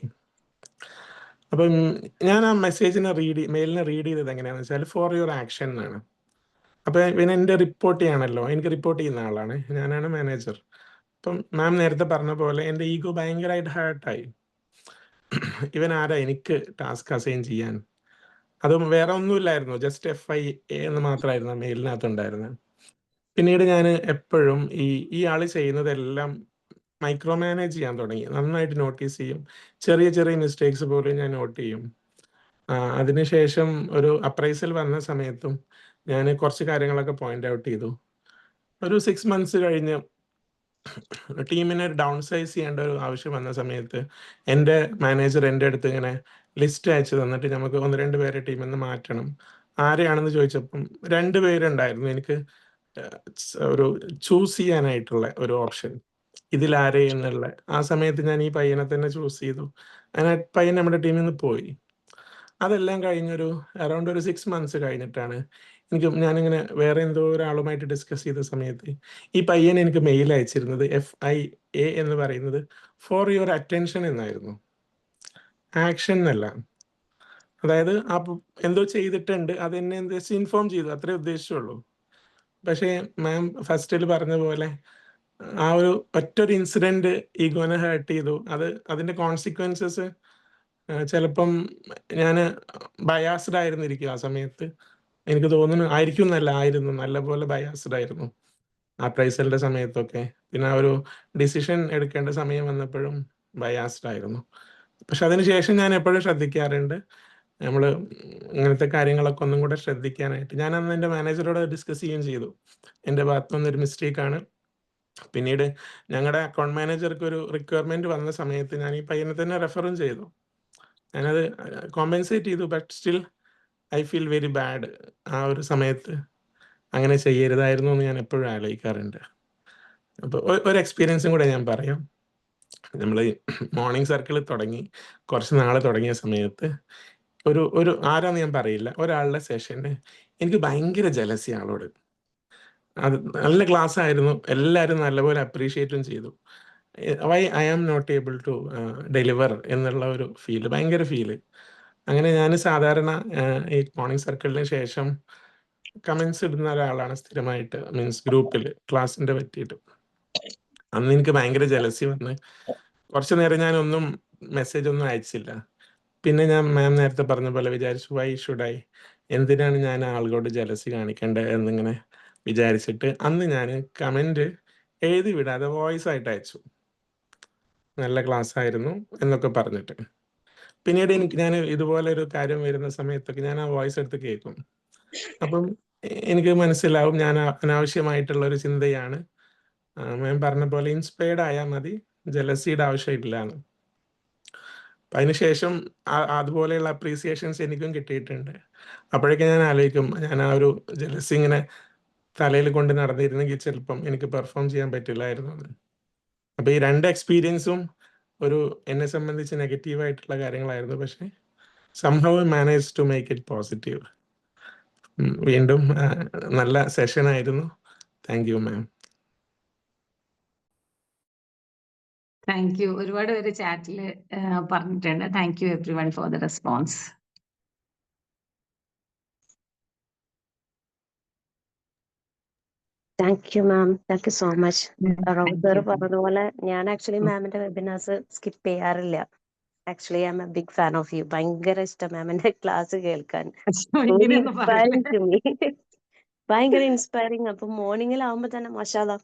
[SPEAKER 3] അപ്പം ഞാൻ ആ മെയിലിനെ റീഡ് ചെയ്തത് എങ്ങനെയാണെന്ന് വെച്ചാൽ ഫോർ യുവർ ആക്ഷൻ എന്നാണ്. അപ്പോൾ പിന്നെ എൻ്റെ റിപ്പോർട്ട് ചെയ്യണമല്ലോ, എനിക്ക് റിപ്പോർട്ട് ചെയ്യുന്ന ആളാണ്, ഞാനാണ് മാനേജർ. അപ്പം മാം നേരത്തെ പറഞ്ഞ പോലെ എൻ്റെ ഈഗോ ഭയങ്കരമായിട്ട് ഹേർട്ടായി. ഇവൻ ആരാ എനിക്ക് ടാസ്ക് അസൈൻ ചെയ്യാൻ? അതും വേറെ ഒന്നുമില്ലായിരുന്നു, ജസ്റ്റ് FIA എന്ന് മാത്രമായിരുന്നു ആ മെയിലിനകത്ത് ഉണ്ടായിരുന്നത്. പിന്നീട് ഞാൻ എപ്പോഴും ഈ ആൾ ചെയ്യുന്നതെല്ലാം മൈക്രോ മാനേജ് ചെയ്യാൻ തുടങ്ങി. നന്നായിട്ട് നോട്ടീസ് ചെയ്യും. ചെറിയ ചെറിയ മിസ്റ്റേക്സ് പോലും ഞാൻ നോട്ട് ചെയ്യും. അതിനുശേഷം ഒരു അപ്രൈസൽ വന്ന സമയത്തും ഞാൻ കുറച്ച് കാര്യങ്ങളൊക്കെ പോയിന്റ് ഔട്ട് ചെയ്തു. ഒരു 6 months കഴിഞ്ഞ് ടീമിനെ ഡൗൺ സൈസ് ചെയ്യേണ്ട ഒരു ആവശ്യം വന്ന സമയത്ത് എൻ്റെ മാനേജർ എൻ്റെ അടുത്ത് ഇങ്ങനെ ലിസ്റ്റ് അയച്ചു തന്നിട്ട് നമുക്ക് 1-2 പേരെ ടീമിൽ നിന്ന് മാറ്റണം. ആരെയാണെന്ന് ചോദിച്ചപ്പം 2 പേരുണ്ടായിരുന്നു എനിക്ക് ഒരു ചൂസ് ചെയ്യാനായിട്ടുള്ള ഒരു ഓപ്ഷൻ, ഇതിലാരെ എന്നുള്ള. ആ സമയത്ത് ഞാൻ ഈ പയ്യനെ തന്നെ ചൂസ് ചെയ്തു. അങ്ങനെ പയ്യൻ നമ്മുടെ ടീമിൽ നിന്ന് പോയി. അതെല്ലാം കഴിഞ്ഞൊരു അറൗണ്ട് ഒരു 6 months കഴിഞ്ഞിട്ടാണ് ഞാനിങ്ങനെ വേറെ എന്തോ ഒരാളുമായിട്ട് ഡിസ്കസ് ചെയ്ത സമയത്ത് ഈ പയ്യൻ എനിക്ക് മെയിൽ അയച്ചിരുന്നത് FIA എന്ന് പറയുന്നത് ഫോർ യുവർ അറ്റൻഷൻ എന്നായിരുന്നു, ആക്ഷൻ എന്നല്ല. അതായത് എന്തോ ചെയ്തിട്ടുണ്ട്, അതെന്നെ എന്താ ഇൻഫോം ചെയ്തു, അത്രേ ഉദ്ദേശിച്ചുള്ളൂ. പക്ഷേ മാം ഫസ്റ്റിൽ പറഞ്ഞ പോലെ ആ ഒരു ഒറ്റൊരു ഇൻസിഡന്റ് ഈഗോനെ ഹേർട്ട് ചെയ്തു. അതിന്റെ കോൺസിക്വൻസസ് ചിലപ്പം ഞാൻ ബയാസ്ഡ് ആയിരുന്നിരിക്കും ആ സമയത്ത്. എനിക്ക് തോന്നുന്നു ആയിരുന്നു നല്ലപോലെ ബയാസ്ഡ് ആയിരുന്നു ആ പ്രൈസലിന്റെ സമയത്തൊക്കെ. പിന്നെ ആ ഒരു ഡിസിഷൻ എടുക്കേണ്ട സമയം വന്നപ്പോഴും ബയാസ്ഡ് ആയിരുന്നു. പക്ഷെ അതിനുശേഷം ഞാൻ എപ്പോഴും ശ്രദ്ധിക്കാറുണ്ട്, നമ്മൾ ഇങ്ങനത്തെ കാര്യങ്ങളൊക്കെ ഒന്നും കൂടെ ശ്രദ്ധിക്കാനായിട്ട്. ഞാൻ അന്ന് എൻ്റെ മാനേജറോട് ഡിസ്കസ് ചെയ്യുകയും ചെയ്തു, എൻ്റെ ഭാഗത്തു നിന്നൊരു മിസ്റ്റേക്കാണ്. പിന്നീട് ഞങ്ങളുടെ അക്കൗണ്ട് മാനേജർക്ക് ഒരു റിക്വയർമെന്റ് വന്ന സമയത്ത് ഞാൻ ഈ പയ്യനെ തന്നെ റെഫറും ചെയ്തു. ഞാനത് കോമ്പൻസേറ്റ് ചെയ്തു. But still I feel very bad. ആ ഒരു സമയത്ത് അങ്ങനെ ചെയ്യരുതായിരുന്നു എന്ന് ഞാൻ എപ്പോഴും ആലോചിക്കാറുണ്ട്. അപ്പോൾ ഒരു എക്സ്പീരിയൻസും കൂടെ ഞാൻ പറയാം. നമ്മൾ മോർണിംഗ് സർക്കിൾ തുടങ്ങി കുറച്ച് നാൾ തുടങ്ങിയ സമയത്ത് ഒരു ആരാന്ന് ഞാൻ പറയില്ല, ഒരാളുടെ സെഷന് എനിക്ക് ഭയങ്കര ജലസി ആളോട്. അത് നല്ല ക്ലാസ് ആയിരുന്നു, എല്ലാവരും നല്ലപോലെ അപ്രീഷിയേറ്റും ചെയ്തു. Why I am not able to deliver എന്നുള്ള ഒരു ഭയങ്കര ഫീല്. അങ്ങനെ ഞാൻ സാധാരണ ഈ മോർണിംഗ് സർക്കിളിന് ശേഷം കമന്റ്സ് ഇടുന്ന ഒരാളാണ് സ്ഥിരമായിട്ട്, മീൻസ് ഗ്രൂപ്പിൽ ക്ലാസ്സിന്റെ പറ്റിയിട്ട്. അന്ന് എനിക്ക് ഭയങ്കര ജലസി വന്ന് കുറച്ചു നേരം ഞാനൊന്നും മെസ്സേജ് ഒന്നും അയച്ചില്ല. പിന്നെ ഞാൻ മാം നേരത്തെ പറഞ്ഞ പോലെ വിചാരിച്ചു, വൈ ഷുഡ് ഐ, എന്തിനാണ് ഞാൻ ആളുകളോട് ജലസി കാണിക്കേണ്ടത് എന്നിങ്ങനെ വിചാരിച്ചിട്ട് അന്ന് ഞാൻ കമന്റ് എഴുതി വിടാതെ വോയിസ് ആയിട്ട് അയച്ചു, നല്ല ക്ലാസ് ആയിരുന്നു എന്നൊക്കെ പറഞ്ഞിട്ട്. പിന്നീട് ഞാൻ ഇതുപോലെ ഒരു കാര്യം വരുന്ന സമയത്തൊക്കെ ഞാൻ ആ വോയിസ് എടുത്ത് കേൾക്കും. അപ്പം എനിക്ക് മനസ്സിലാവും ഞാൻ അനാവശ്യമായിട്ടുള്ള ഒരു ചിന്തയാണ്. മാം പറഞ്ഞ പോലെ ഇൻസ്പയർഡ് ആയാൽ മതി, ജലസിയുടെ ആവശ്യമില്ല എന്ന്. അതിനുശേഷം അതുപോലെയുള്ള അപ്രീസിയേഷൻസ് എനിക്കും കിട്ടിയിട്ടുണ്ട്. അപ്പോഴൊക്കെ ഞാൻ ആലോചിക്കും, ഞാൻ ആ ഒരു ജലസി ഇങ്ങനെ തലയിൽ കൊണ്ട് നടന്നിരുന്നെങ്കിൽ ചിലപ്പം എനിക്ക് പെർഫോം ചെയ്യാൻ പറ്റില്ലായിരുന്നു എന്ന്. അപ്പൊ ഈ 2 എക്സ്പീരിയൻസും എന്നെ സംബന്ധിച്ച് നെഗറ്റീവ് ആയിട്ടുള്ള കാര്യങ്ങളായിരുന്നു. പക്ഷെ somehow manage to make it positive. വീണ്ടും നല്ല സെഷൻ ആയിരുന്നു. Thank you ma'am.
[SPEAKER 2] Thank you. ഒരുപാട് പേര് ചാറ്റിൽ പറഞ്ഞിട്ടുണ്ട്. Thank you everyone for the response.
[SPEAKER 4] Thank you ma'am, thank you so much. Rob sir പറഞ്ഞതുപോലെ ഞാൻ ആക്ച്വലി മാമിന്റെ വെബിനാർസ് സ്കിപ്പ് ചെയ്യാറില്ല. Actually, I'm a big fan of you. ഭയങ്കര ഇഷ്ടം മാമിന്റെ ക്ലാസ് കേൾക്കാൻ. Very
[SPEAKER 2] ഇങ്ങനെയൊന്നും
[SPEAKER 4] inspiring
[SPEAKER 2] പറയല്ലേ.
[SPEAKER 4] to me. ഭയങ്കര ഇൻസ്പയറിംഗ്. അപ്പൊ മോർണിംഗിലാവുമ്പോ തന്നെ മാഷാല്ലാ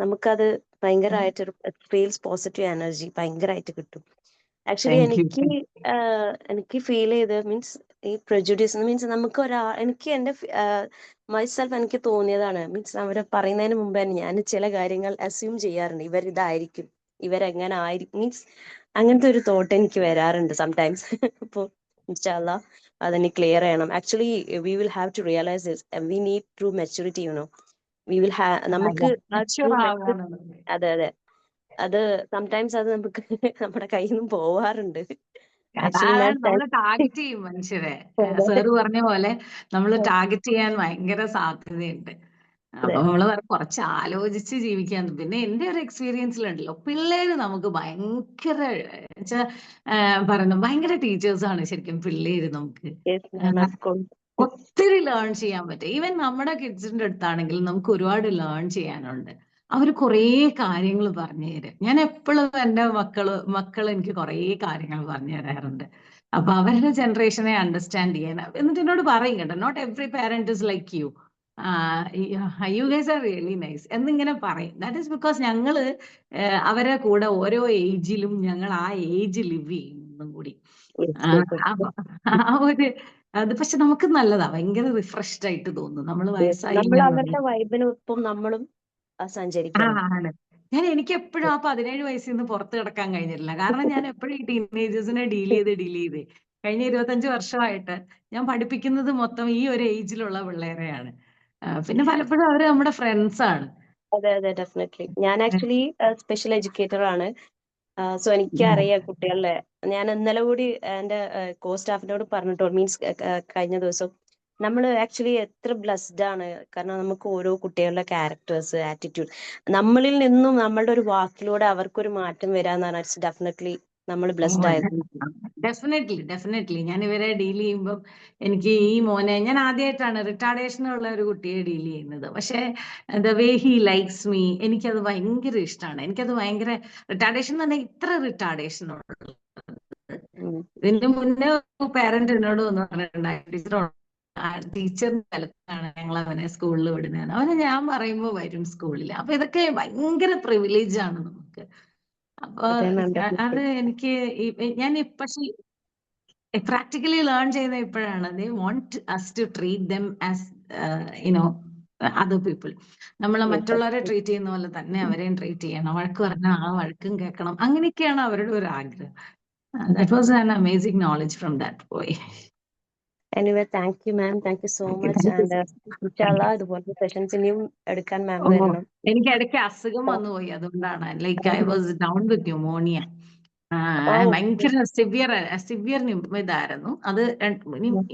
[SPEAKER 4] നമുക്കത് ഭയങ്കരമായിട്ടൊരു ഫീൽസ് പോസിറ്റീവ് എനർജി ഭയങ്കരമായിട്ട് കിട്ടും. Actually
[SPEAKER 2] Thank you.
[SPEAKER 4] എനിക്ക് ഫീൽ ചെയ്ത് മീൻസ് ഈ പ്രജുഡീസ് മീൻസ് നമുക്ക് എനിക്ക് എന്റെ മൈസെൽഫ് എനിക്ക് തോന്നിയതാണ്. മീൻസ് അവരെ പറയുന്നതിന് മുമ്പ് തന്നെ ഞാൻ ചില കാര്യങ്ങൾ അസ്യൂം ചെയ്യാറുണ്ട്. ഇവരിതായിരിക്കും, ഇവരെങ്ങനെ ആയിരിക്കും, മീൻസ് അങ്ങനത്തെ ഒരു തോട്ട് എനിക്ക് വരാറുണ്ട് സംടൈംസ്. അപ്പോൾ ഇൻഷാല്ലാ അതെന്നെ ക്ലിയർ ചെയ്യണം. Actually we will have to realise this we need true maturity you know. We will നമുക്ക് ആ ട്രൂ
[SPEAKER 2] Mature
[SPEAKER 4] മെച്യൂരിറ്റി,
[SPEAKER 2] ആവാനുള്ളത്.
[SPEAKER 4] അതെ അത് സംടൈംസ് അത് നമുക്ക് നമ്മുടെ കയ്യിൽ നിന്നും പോവാറുണ്ട്. ആക്ച്വലി
[SPEAKER 2] അതാണ് നമ്മൾ ടാർഗറ്റ് ചെയ്യും മനുഷ്യരെ. സാറ് പറഞ്ഞ പോലെ നമ്മൾ ടാർഗറ്റ് ചെയ്യാൻ ഭയങ്കര സാധ്യതയുണ്ട്. അപ്പൊ നമ്മള് കുറച്ച് ആലോചിച്ച് ജീവിക്കാൻ. പിന്നെ എന്റെ ഒരു എക്സ്പീരിയൻസിലുണ്ടല്ലോ, പിള്ളേര് നമുക്ക് ഭയങ്കര പറയുന്നു ഭയങ്കര ടീച്ചേഴ്സാണ് ശരിക്കും പിള്ളേര് നമുക്ക്. ഒത്തിരി ലേൺ ചെയ്യാൻ പറ്റും. ഈവൻ നമ്മുടെ കിഡ്സിന്റെ അടുത്താണെങ്കിൽ നമുക്ക് ഒരുപാട് ലേൺ ചെയ്യാനുണ്ട്. അവര് കുറേ കാര്യങ്ങൾ പറഞ്ഞു തരും. ഞാൻ എപ്പോഴും എൻ്റെ മക്കൾ എനിക്ക് കുറേ കാര്യങ്ങൾ പറഞ്ഞു തരാറുണ്ട്. അപ്പൊ അവരുടെ ജനറേഷനെ അണ്ടർസ്റ്റാൻഡ് ചെയ്യാൻ. എന്നിട്ട് എന്നോട് പറയും കേട്ടോ, not every parent is like you, you guys are really nice എന്നിങ്ങനെ പറയും. ദാറ്റ് ഈസ് ബിക്കോസ് ഞങ്ങള് അവരെ കൂടെ ഓരോ ഏജിലും ഞങ്ങൾ ആ ഏജ് ലിവ് ചെയ്യുന്നതും കൂടി. ആ ഒരു അത് പക്ഷെ നമുക്ക് നല്ലതാ, ഭയങ്കര റിഫ്രഷ്ഡ് ആയിട്ട് തോന്നും. നമ്മൾ വയസ്സായി
[SPEAKER 4] നമ്മൾ അവരുടെ വൈബിനൊപ്പം നമ്മളും സഞ്ചരിക്കണം.
[SPEAKER 2] ഞാൻ എനിക്ക് എപ്പോഴും ആ 17 വയസ്സിൽ നിന്ന് പുറത്ത് കിടക്കാൻ കഴിഞ്ഞിട്ടില്ല. കാരണം ഞാൻ എപ്പോഴും ഈ ടീനേജേഴ്സിനെ ഡീൽ ചെയ്ത് കഴിഞ്ഞ 25 വർഷമായിട്ട് ഞാൻ പഠിപ്പിക്കുന്നത് മൊത്തം ഈ ഒരു ഏജിലുള്ള പിള്ളേരെയാണ്. പിന്നെ പലപ്പോഴും അവര് നമ്മുടെ ഫ്രണ്ട്സ് ആണ്.
[SPEAKER 4] അതെ ഡെഫിനറ്റ്ലി. ഞാൻ ആക്ച്വലി സ്പെഷ്യൽ എഡ്യൂക്കേറ്റർ ആണ്. സോ എനിക്കറിയാം കുട്ടികളെ. ഞാൻ ഇന്നലെ കൂടി എന്റെ കോ സ്റ്റാഫിനോട് പറഞ്ഞിട്ടോ, മീൻസ് കഴിഞ്ഞ ദിവസം നമ്മൾ ആക്ച്വലി എത്ര ബ്ലെസ്ഡ് ആണ്. കാരണം നമുക്ക് ഓരോ കുട്ടികളുടെ ക്യാരക്ടേഴ്സ്, ആറ്റിറ്റ്യൂഡ്, നമ്മളിൽ നിന്നും നമ്മളുടെ ഒരു വാക്കിലൂടെ അവർക്കൊരു മാറ്റം വരാന്നാണ്. ഇറ്റ്സ് ഡെഫിനറ്റ്ലി നമ്മൾ ബ്ലെസ്ഡ് ആയിരുന്നു.
[SPEAKER 2] ഡെഫിനറ്റ്ലി ഞാൻ ഇവരെ ഡീൽ ചെയ്യുമ്പോൾ എനിക്ക് ഈ മോനെ ഞാൻ ആദ്യമായിട്ടാണ് റിട്ടാർഡേഷൻ ഉള്ള ഒരു കുട്ടിയെ ഡീൽ ചെയ്യുന്നത്. പക്ഷെ the way he likes me എനിക്കത് ഭയങ്കര ഇഷ്ടമാണ്. എനിക്കത് ഭയങ്കര റിട്ടാർഡേഷൻ എന്ന് പറഞ്ഞാൽ ഇത്ര റിട്ടാർഡേഷൻ ഉള്ളത്. ഇതിന്റെ മുന്നേ പേരന്റ് എന്നോട് വന്ന് പറഞ്ഞിട്ടുണ്ടായിരുന്നു, ടീച്ചറിന്റെ സ്ഥലത്താണ് ഞങ്ങൾ അവനെ സ്കൂളിൽ വിടുന്നത്. അവനെ ഞാൻ പറയുമ്പോ വരും സ്കൂളിൽ. അപ്പൊ ഇതൊക്കെ ഭയങ്കര പ്രിവിലേജ് ആണ് നമുക്ക്. അപ്പൊ അത് എനിക്ക് ഞാൻ പക്ഷെ പ്രാക്ടിക്കലി ലേൺ ചെയ്യുന്ന ഇപ്പോഴാണ്. They want us to treat them as you know other people. നമ്മളെ മറ്റുള്ളവരെ ട്രീറ്റ് ചെയ്യുന്ന പോലെ തന്നെ അവരെയും ട്രീറ്റ് ചെയ്യണം. വഴക്ക് പറഞ്ഞാൽ ആ വഴക്കും കേൾക്കണം. അങ്ങനെയൊക്കെയാണ് അവരുടെ ഒരു ആഗ്രഹം. That was an amazing knowledge from that boy.
[SPEAKER 4] Anyway thank you ma'am, thank you so much. And ഇൻഷാല്ലാ ഇതുപോലത്തെ സെഷൻസ് ഇനിയും എടുക്കാൻ മാം വരണം.
[SPEAKER 2] എനിക്ക് ഇടയ്ക്ക് അസുഖം വന്നുപോയി, അതുകൊണ്ടാണ്. Like I was down with pneumonia. ഭയങ്കര സിവിയർ ഇതായിരുന്നു അത്.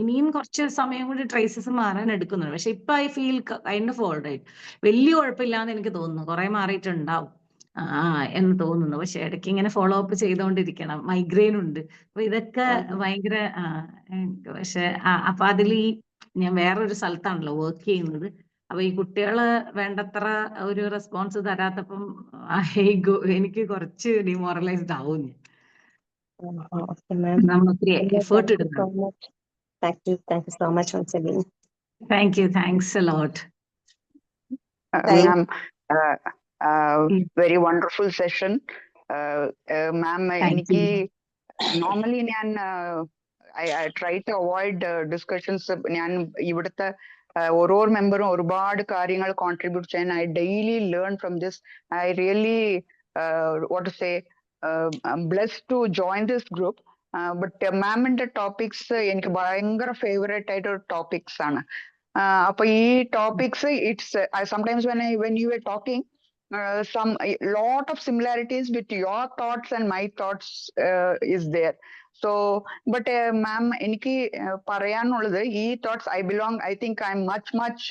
[SPEAKER 2] ഇനിയും കുറച്ച് സമയം കൂടി ട്രേസസ് മാറാൻ എടുക്കുന്നുണ്ട്. പക്ഷെ ഇപ്പൊ I feel kind of alright. വലിയ കുഴപ്പമില്ലാന്ന് എനിക്ക് തോന്നുന്നു. കുറെ മാറിയിട്ടുണ്ടാവും എന്ന് തോന്നുന്നു. പക്ഷെ ഇടയ്ക്ക് ഇങ്ങനെ ഫോളോ അപ്പ് ചെയ്തോണ്ടിരിക്കണം. മൈഗ്രെയിൻ ഉണ്ട്. അപ്പൊ ഇതൊക്കെ ഭയങ്കര പക്ഷെ അപ്പൊ അതിൽ ഞാൻ വേറൊരു സ്ഥലത്താണല്ലോ വർക്ക് ചെയ്യുന്നത്. അപ്പൊ ഈ കുട്ടികള് വേണ്ടത്ര ഒരു റെസ്പോൺസ് തരാത്തപ്പം എനിക്ക് കുറച്ച് ഡിമോറലൈസ്ഡ് ആവും. നമ്മൾ ഒത്തിരി എഫേർട്ട് ഇടുന്നു.
[SPEAKER 4] Thank you so much once again.
[SPEAKER 2] Thank you. Thanks a lot.
[SPEAKER 5] Ma'am, very wonderful session. Ma'am, normally I try to avoid discussions. ഞാൻ ഇവിടുത്തെ ഓരോ മെമ്പറും ഒരുപാട് കാര്യങ്ങൾ കോൺട്രിബ്യൂട്ട് ചെയ്യാൻ I daily learn from this. I really what to say, I'm blessed to join this group. But മാമിന്റെ topics എനിക്ക് ഭയങ്കര ഫേവറേറ്റ് ആയിട്ട് ടോപ്പിക്സ് ആണ്. അപ്പൊ ഈ topics it's sometimes when you were talking, some lot of similarities with your thoughts and my thoughts is there. So but ma'am എനിക്ക് പറയാനുള്ളത് ഈ thoughts I think I'm much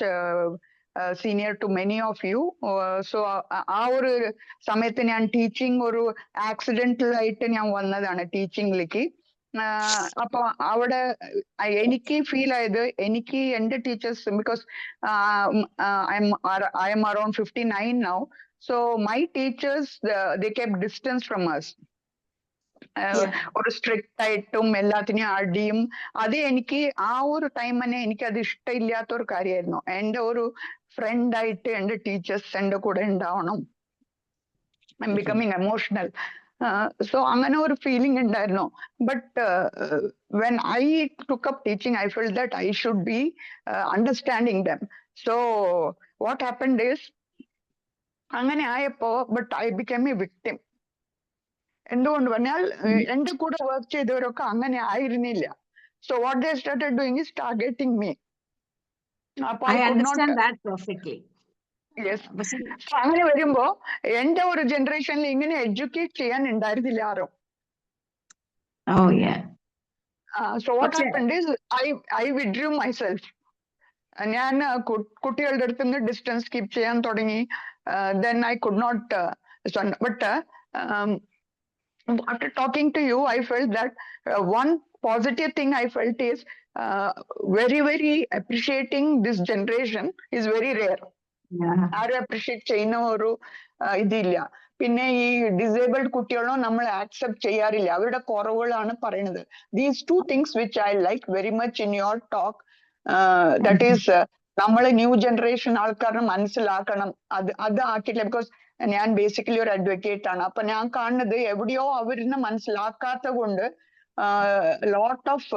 [SPEAKER 5] senior to many of you. So ആ ഒരു സമയത്ത് ഞാൻ teaching ഒരു accidental ആയിട്ട് ഞാൻ വന്നതാണ് ടീച്ചിങ്ങിലേക്ക്. അപ്പൊ അവിടെ എനിക്ക് ഫീൽ ആയത്, എനിക്ക് എന്റെ teachers, because I am around 59 now. So my teachers they kept distance from us. ഒരു സ്ട്രിക്റ്റ് ആയിട്ടും എല്ലാത്തിനെയും അടിയും, അത് എനിക്ക് ആ ഒരു ടൈം തന്നെ എനിക്ക് അത് ഇഷ്ടമില്ലാത്ത ഒരു കാര്യമായിരുന്നു. എന്റെ ഒരു ഫ്രണ്ട് ആയിട്ട് എന്റെ ടീച്ചേഴ്സ് എന്റെ കൂടെ ഉണ്ടാവണം. I am becoming emotional. So അങ്ങനെ ഒരു ഫീലിംഗ് ഉണ്ടായിരുന്നു. But when I took up teaching, I felt that I should be understanding them. So what happened is, അങ്ങനെ ആയപ്പോ but I become a victim. എന്തുകൊണ്ട് പറഞ്ഞാൽ എന്റെ കൂടെ വർക്ക് ചെയ്തവരൊക്കെ അങ്ങനെ ആയിരുന്നില്ല. So what they started doing is targeting me. അപ്പൊ
[SPEAKER 2] I
[SPEAKER 5] I could not.
[SPEAKER 2] understand that perfectly.
[SPEAKER 5] Yes.
[SPEAKER 2] പക്ഷെ
[SPEAKER 5] അങ്ങനെ വരുമ്പോ എന്റെ ഒരു ജനറേഷനിൽ ഇങ്ങനെ എഡ്യൂക്കേറ്റ് ചെയ്യാൻ ഉണ്ടായിരുന്നില്ല ആരും.
[SPEAKER 2] oh yeah.
[SPEAKER 5] സോ വാട്ട്
[SPEAKER 2] പക്ഷെ
[SPEAKER 5] happened is I withdrew myself. ഞാൻ കുട്ടികളുടെ അടുത്ത് നിന്ന് ഡിസ്റ്റൻസ് കീപ് ചെയ്യാൻ തുടങ്ങി. Then I could not. But after talking to you, I felt that one positive thing I felt is very appreciating this generation is very rare.
[SPEAKER 2] yeah.
[SPEAKER 5] ആരും appreciate ചെയ്യുന്ന ഒരു ഇതില്ല. പിന്നെ ഈ ഡിസേബിൾഡ് കുട്ടികളും നമ്മൾ ആക്സെപ്റ്റ് ചെയ്യാറില്ല, അവരുടെ കുറവുകളാണ് പറയുന്നത്. These two things which I like very much in your talk. That is നമ്മൾ ന്യൂ ജനറേഷൻ ആൾക്കാരെ മനസ്സിലാക്കണം. അത് ആക്കിയില്ല. ബിക്കോസ് ഞാൻ ബേസിക്കലി ഒരു അഡ്വക്കേറ്റ് ആണ്. അപ്പൊ ഞാൻ കാണുന്നത് എവിടെയോ അവരിനെ മനസ്സിലാക്കാത്ത കൊണ്ട് lot of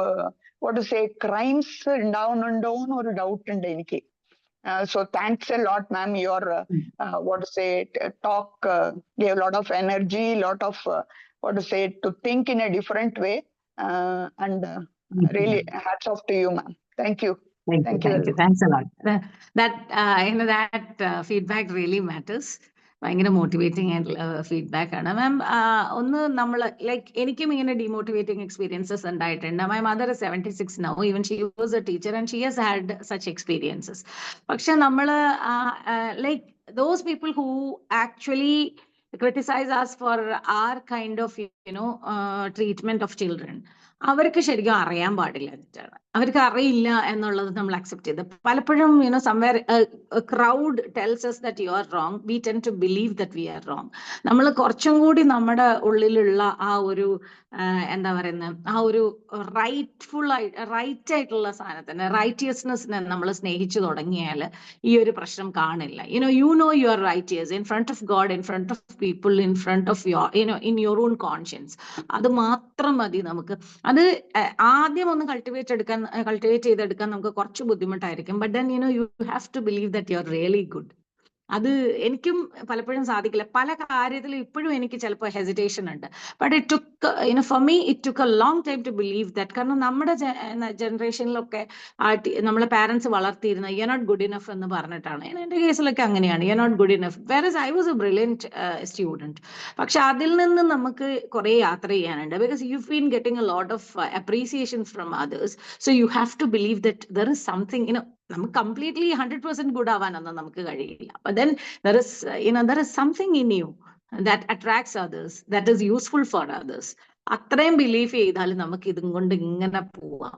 [SPEAKER 5] what say crimes ഉണ്ടാവുന്നുണ്ടോ എന്നൊരു ഡൗട്ട് ഉണ്ട് എനിക്ക്. So thanks a lot, ma'am. Your what to say talk gave a lot of energy, lot of what to say to think in a different way, and really hats off to you, ma'am. Thank you.
[SPEAKER 2] Thank you. Thanks a lot. That feedback really matters. ഭയങ്കര motivating ആയിട്ടുള്ള feedback ആണ് മാം. ഒന്ന് നമ്മൾ like എനിക്കും ഇങ്ങനെ demotivating experiences ഉണ്ടായിട്ടുണ്ട്. My mother 76 now. Even she was A teacher and she has had such experiences. പക്ഷെ നമ്മൾ like those people who actually criticize us for our kind of treatment of children, അവർക്ക് ശരിക്കും അറിയാൻ പാടില്ല എന്നിട്ടാണ്. അവർക്ക് അറിയില്ല എന്നുള്ളത് നമ്മൾ അക്സെപ്റ്റ് ചെയ്ത് പലപ്പോഴും somewhere crowd tells us that you are wrong, we tend to believe that we are wrong. നമ്മൾ കുറച്ചും കൂടി നമ്മുടെ ഉള്ളിലുള്ള ആ ഒരു എന്താ പറയുന്നത്, ആ ഒരു റൈറ്റ് ആയിട്ടുള്ള സാധനത്തിന്, റൈറ്റിയസ്നെസ്സിനെ നമ്മൾ സ്നേഹിച്ചു തുടങ്ങിയാൽ ഈ ഒരു പ്രശ്നം കാണില്ല. you know you are righteous in front of God, in front of people, in front of your in your own conscience. അത് മാത്രം മതി നമുക്ക്. അത് ആദ്യം ഒന്ന് കൾട്ടിവേറ്റ് ചെയ്തെടുക്കാൻ നമുക്ക് കുറച്ച് ബുദ്ധിമുട്ടായിരിക്കും. But then you have to believe that you are really good. അത് എനിക്കും പലപ്പോഴും സാധിക്കില്ല. പല കാര്യത്തിലും ഇപ്പോഴും എനിക്ക് ചിലപ്പോൾ ഹെസിറ്റേഷൻ ഉണ്ട്. But it took for me it took a long time to believe that. കാരണം നമ്മുടെ ജനറേഷനിലൊക്കെ നമ്മളെ പാരന്റ്സ് വളർത്തിയിരുന്ന you are not good enough എന്ന് പറഞ്ഞിട്ടാണ്. എൻ്റെ കേസിലൊക്കെ അങ്ങനെയാണ്, you are not good enough. Whereas I was a brilliant student. പക്ഷെ അതിൽ നിന്ന് നമുക്ക് കുറെ യാത്ര ചെയ്യാനുണ്ട്. Because you been getting a lot of appreciations from others. So you have to believe that there is something. നമുക്ക് കംപ്ലീറ്റ്ലി 100% ഗുഡ് ആവാനൊന്നും നമുക്ക് കഴിയില്ല. But then there is something in you that attracts others, that is useful for others. അത്രയും believe ചെയ്താൽ നമുക്ക് ഇതും കൊണ്ട് ഇങ്ങനെ പോവാം.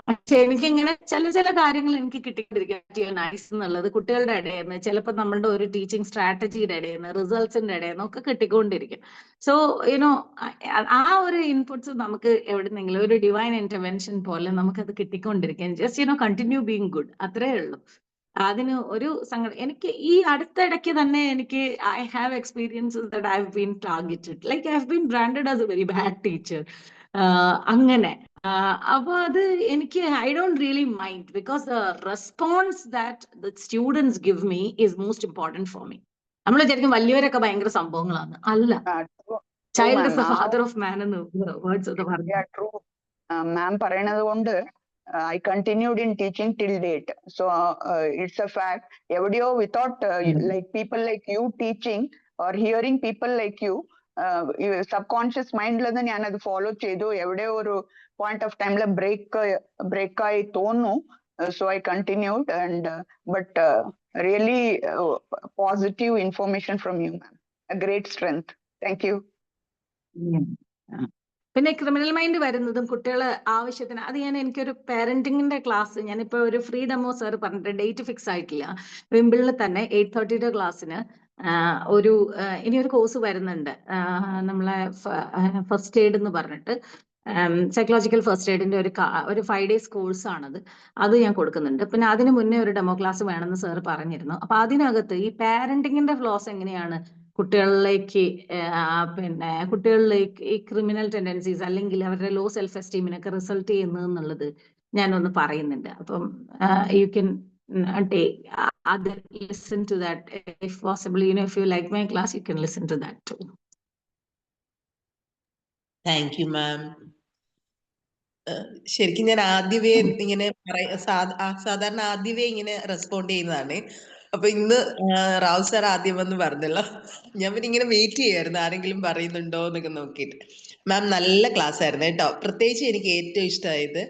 [SPEAKER 2] പക്ഷെ എനിക്കിങ്ങനെ ചില കാര്യങ്ങൾ എനിക്ക് കിട്ടിക്കൊണ്ടിരിക്കുക നൈസ് എന്നുള്ളത് കുട്ടികളുടെ ഇടയിൽ നിന്ന്, ചിലപ്പോൾ നമ്മളുടെ ഒരു ടീച്ചിങ് സ്ട്രാറ്റജിയുടെ ഇടയിൽ നിന്ന്, റിസൾട്ട്സിന്റെ ഇടയിൽ നിന്ന് ഒക്കെ കിട്ടിക്കൊണ്ടിരിക്കും. സോ ആ ഒരു ഇൻപുട്സ് നമുക്ക് എവിടെന്നെങ്കിലും ഒരു ഡിവൈൻ ഇന്റർവെൻഷൻ പോലെ നമുക്കത് കിട്ടിക്കൊണ്ടിരിക്കും. ജസ്റ്റ് കണ്ടിന്യൂ ബീങ് ഗുഡ്, അത്രേ ഉള്ളൂ. അതിന് ഒരു സങ്കടം. എനിക്ക് ഈ അടുത്തിടയ്ക്ക് തന്നെ I have experiences that I have been targeted, like I have been branded as A very bad teacher. അങ്ങനെ അപ്പൊ അത് എനിക്ക് I don't really mind, because the response that the students give me is most important for me. നമ്മൾ വിചാരിക്കും വലിയവരൊക്കെ ഭയങ്കര സംഭവങ്ങളാണ്. അല്ല, child is the father of മാൻ എന്ന് വേർഡ്സ് ഒക്കെ പറഞ്ഞു.
[SPEAKER 5] മാം പറയണത് കൊണ്ട് I continued in teaching till date. So it's a fact. Evidio without like people like you teaching or hearing people like you, subconscious mind la njan adu follow chedu evide oru point of time la break ai thonu. So I continued and but really positive information from you, ma'am. A great strength. Thank you.
[SPEAKER 2] പിന്നെ criminal mind വരുന്നതും കുട്ടികളെ ആവശ്യത്തിന്, അത് എനിക്കൊരു പാരന്റിങ്ങിന്റെ class, ഞാനിപ്പോ ഒരു free demo sir പറഞ്ഞിട്ട് date fix ആയിട്ടില്ല, വിമ്പിളിൽ തന്നെ 8:30 ക്ലാസ്സിന് ഇനി ഒരു കോഴ്സ് വരുന്നുണ്ട്, നമ്മളെ ഫസ്റ്റ് എയ്ഡ് എന്ന് പറഞ്ഞിട്ട്, സൈക്കോളജിക്കൽ ഫസ്റ്റ് എയ്ഡിന്റെ ഒരു 5 days കോഴ്സാണത്. അത് ഞാൻ കൊടുക്കുന്നുണ്ട്. പിന്നെ അതിന് മുന്നേ ഒരു ഡെമോ ക്ലാസ് വേണമെന്ന് സാർ പറഞ്ഞിരുന്നു. അപ്പൊ അതിനകത്ത് ഈ പാരന്റിങ്ങിന്റെ ഫ്ലോസ് എങ്ങനെയാണ് കുട്ടികളിലേക്ക് ഈ ക്രിമിനൽ ടെൻഡൻസീസ് അല്ലെങ്കിൽ അവരുടെ ലോ സെൽഫ് എസ്റ്റീമിനൊക്കെ റിസൾട്ട് ചെയ്യുന്നത് എന്നുള്ളത് ഞാനൊന്ന് പറയുന്നുണ്ട്. അപ്പം you can listen to that if possible. If you like my class, you can listen to that too.
[SPEAKER 6] Thank you, ma'am. ശരിക്കും ഞാൻ ആദ്യമേ ഇങ്ങനെ സാധാരണ ആദ്യമേ ഇങ്ങനെ റെസ്പോണ്ട് ചെയ്യുന്നതാണ്. അപ്പൊ ഇന്ന് റാവു സാർ ആദ്യം വന്ന് പറഞ്ഞല്ലോ, ഞാൻ പിന്നെ ഇങ്ങനെ വെയിറ്റ് ചെയ്യായിരുന്നു ആരെങ്കിലും പറയുന്നുണ്ടോ എന്നൊക്കെ നോക്കിയിട്ട്. മാം നല്ല ക്ലാസ് ആയിരുന്നു കേട്ടോ. പ്രത്യേകിച്ച് എനിക്ക് ഏറ്റവും ഇഷ്ടമായത്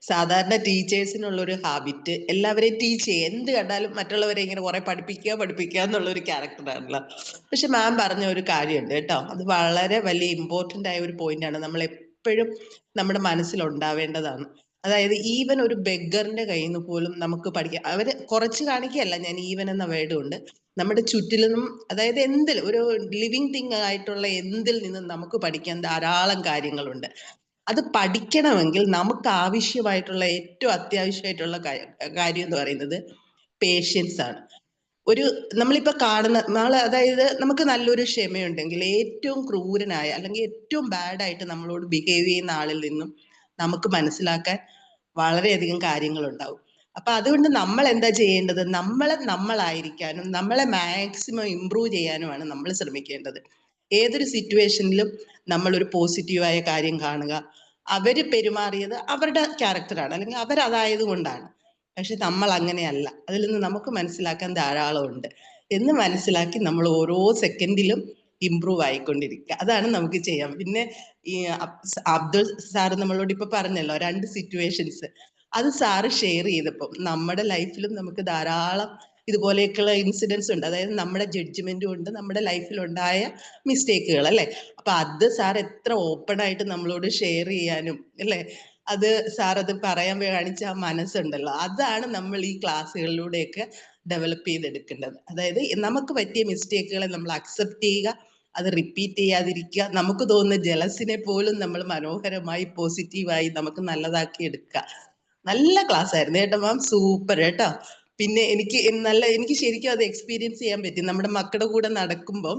[SPEAKER 6] സാധാരണ ടീച്ചേഴ്സിനുള്ള ഒരു ഹാബിറ്റ്, എല്ലാവരെയും ടീച്ച് ചെയ്യുക, എന്ത് കണ്ടാലും മറ്റുള്ളവരെ ഇങ്ങനെ കുറെ പഠിപ്പിക്കുക എന്നുള്ള ഒരു ക്യാരക്ടറാണല്ലോ. പക്ഷെ മാം പറഞ്ഞ ഒരു കാര്യമുണ്ട് കേട്ടോ, അത് വളരെ വലിയ ഇമ്പോർട്ടന്റ് ആയ ഒരു പോയിന്റ് ആണ്, നമ്മൾ എപ്പോഴും നമ്മുടെ മനസ്സിൽ ഉണ്ടാവേണ്ടതാണ്. അതായത് ഈവൻ ഒരു ബെഗറിന്റെ കയ്യിൽ നിന്ന് പോലും നമുക്ക് പഠിക്കാം. അവര് കുറച്ച് കാണിക്കുകയല്ല, ഞാൻ ഈവൻ എന്ന വേർഡ് കൊണ്ട് നമ്മുടെ ചുറ്റിലും, അതായത് എന്തിൽ ഒരു ലിവിങ് തിങ് ആയിട്ടുള്ള എന്തിൽ നിന്നും നമുക്ക് പഠിക്കാൻ ധാരാളം കാര്യങ്ങളുണ്ട്. അത് പഠിക്കണമെങ്കിൽ നമുക്ക് ആവശ്യമായിട്ടുള്ള ഏറ്റവും അത്യാവശ്യമായിട്ടുള്ള കാര്യം എന്ന് പറയുന്നത് പേഷ്യൻസ് ആണ്. നമ്മളിപ്പോ കാണുന്ന അതായത് നമുക്ക് നല്ലൊരു ക്ഷമയുണ്ടെങ്കിൽ ഏറ്റവും ക്രൂരനായ അല്ലെങ്കിൽ ഏറ്റവും ബാഡായിട്ട് നമ്മളോട് ബിഹേവ് ചെയ്യുന്ന ആളിൽ നിന്നും നമുക്ക് മനസ്സിലാക്കാൻ വളരെയധികം കാര്യങ്ങളുണ്ടാവും. അപ്പൊ അതുകൊണ്ട് നമ്മൾ എന്താ ചെയ്യേണ്ടത്, നമ്മളായിരിക്കാനും നമ്മളെ മാക്സിമം ഇംപ്രൂവ് ചെയ്യാനുമാണ് നമ്മൾ ശ്രമിക്കേണ്ടത്. ഏതൊരു സിറ്റുവേഷനിലും നമ്മളൊരു പോസിറ്റീവായ കാര്യം കാണുക. അവര് പെരുമാറിയത് അവരുടെ ക്യാരക്ടറാണ്, അല്ലെങ്കിൽ അവരതായത് കൊണ്ടാണ്. പക്ഷെ നമ്മൾ അങ്ങനെയല്ല, അതിൽ നിന്ന് നമുക്ക് മനസ്സിലാക്കാൻ ധാരാളം ഉണ്ട് എന്ന് മനസ്സിലാക്കി നമ്മൾ ഓരോ സെക്കൻഡിലും ഇംപ്രൂവ് ആയിക്കൊണ്ടിരിക്കുക. അതാണ് നമുക്ക് ചെയ്യാം. പിന്നെ ഈ അബ്ദുൾ സാറ് നമ്മളോട് ഇപ്പൊ പറഞ്ഞല്ലോ 2 സിറ്റുവേഷൻസ്, അത് സാറ് ഷെയർ ചെയ്തപ്പോൾ നമ്മുടെ ലൈഫിലും നമുക്ക് ധാരാളം ഇതുപോലെയൊക്കെയുള്ള ഇൻസിഡൻസ് ഉണ്ട്. അതായത് നമ്മുടെ ജഡ്ജ്മെന്റും ഉണ്ട്, നമ്മുടെ ലൈഫിൽ ഉണ്ടായ മിസ്റ്റേക്കുകൾ അല്ലെ. അപ്പൊ അത് സാർ എത്ര ഓപ്പൺ ആയിട്ട് നമ്മളോട് ഷെയർ ചെയ്യാനും അല്ലെ, അത് സാർ അത് പറയാൻ കാണിച്ച ആ മനസ്സുണ്ടല്ലോ, അതാണ് നമ്മൾ ഈ ക്ലാസ്സുകളിലൂടെയൊക്കെ ഡെവലപ്പ് ചെയ്തെടുക്കേണ്ടത്. അതായത് നമുക്ക് പറ്റിയ മിസ്റ്റേക്കുകളെ നമ്മൾ അക്സെപ്റ്റ് ചെയ്യുക, അത് റിപ്പീറ്റ് ചെയ്യാതിരിക്കുക. നമുക്ക് തോന്നുന്ന ജലസിനെ പോലും നമ്മൾ മനോഹരമായി പോസിറ്റീവായി നമുക്ക് നല്ലതാക്കി എടുക്കുക. നല്ല ക്ലാസ് ആയിരുന്നു കേട്ടോ മാം, സൂപ്പർ കേട്ടോ. പിന്നെ എനിക്ക് ശരിക്കും അത് എക്സ്പീരിയൻസ് ചെയ്യാൻ പറ്റി. നമ്മുടെ മക്കളുടെ കൂടെ നടക്കുമ്പോൾ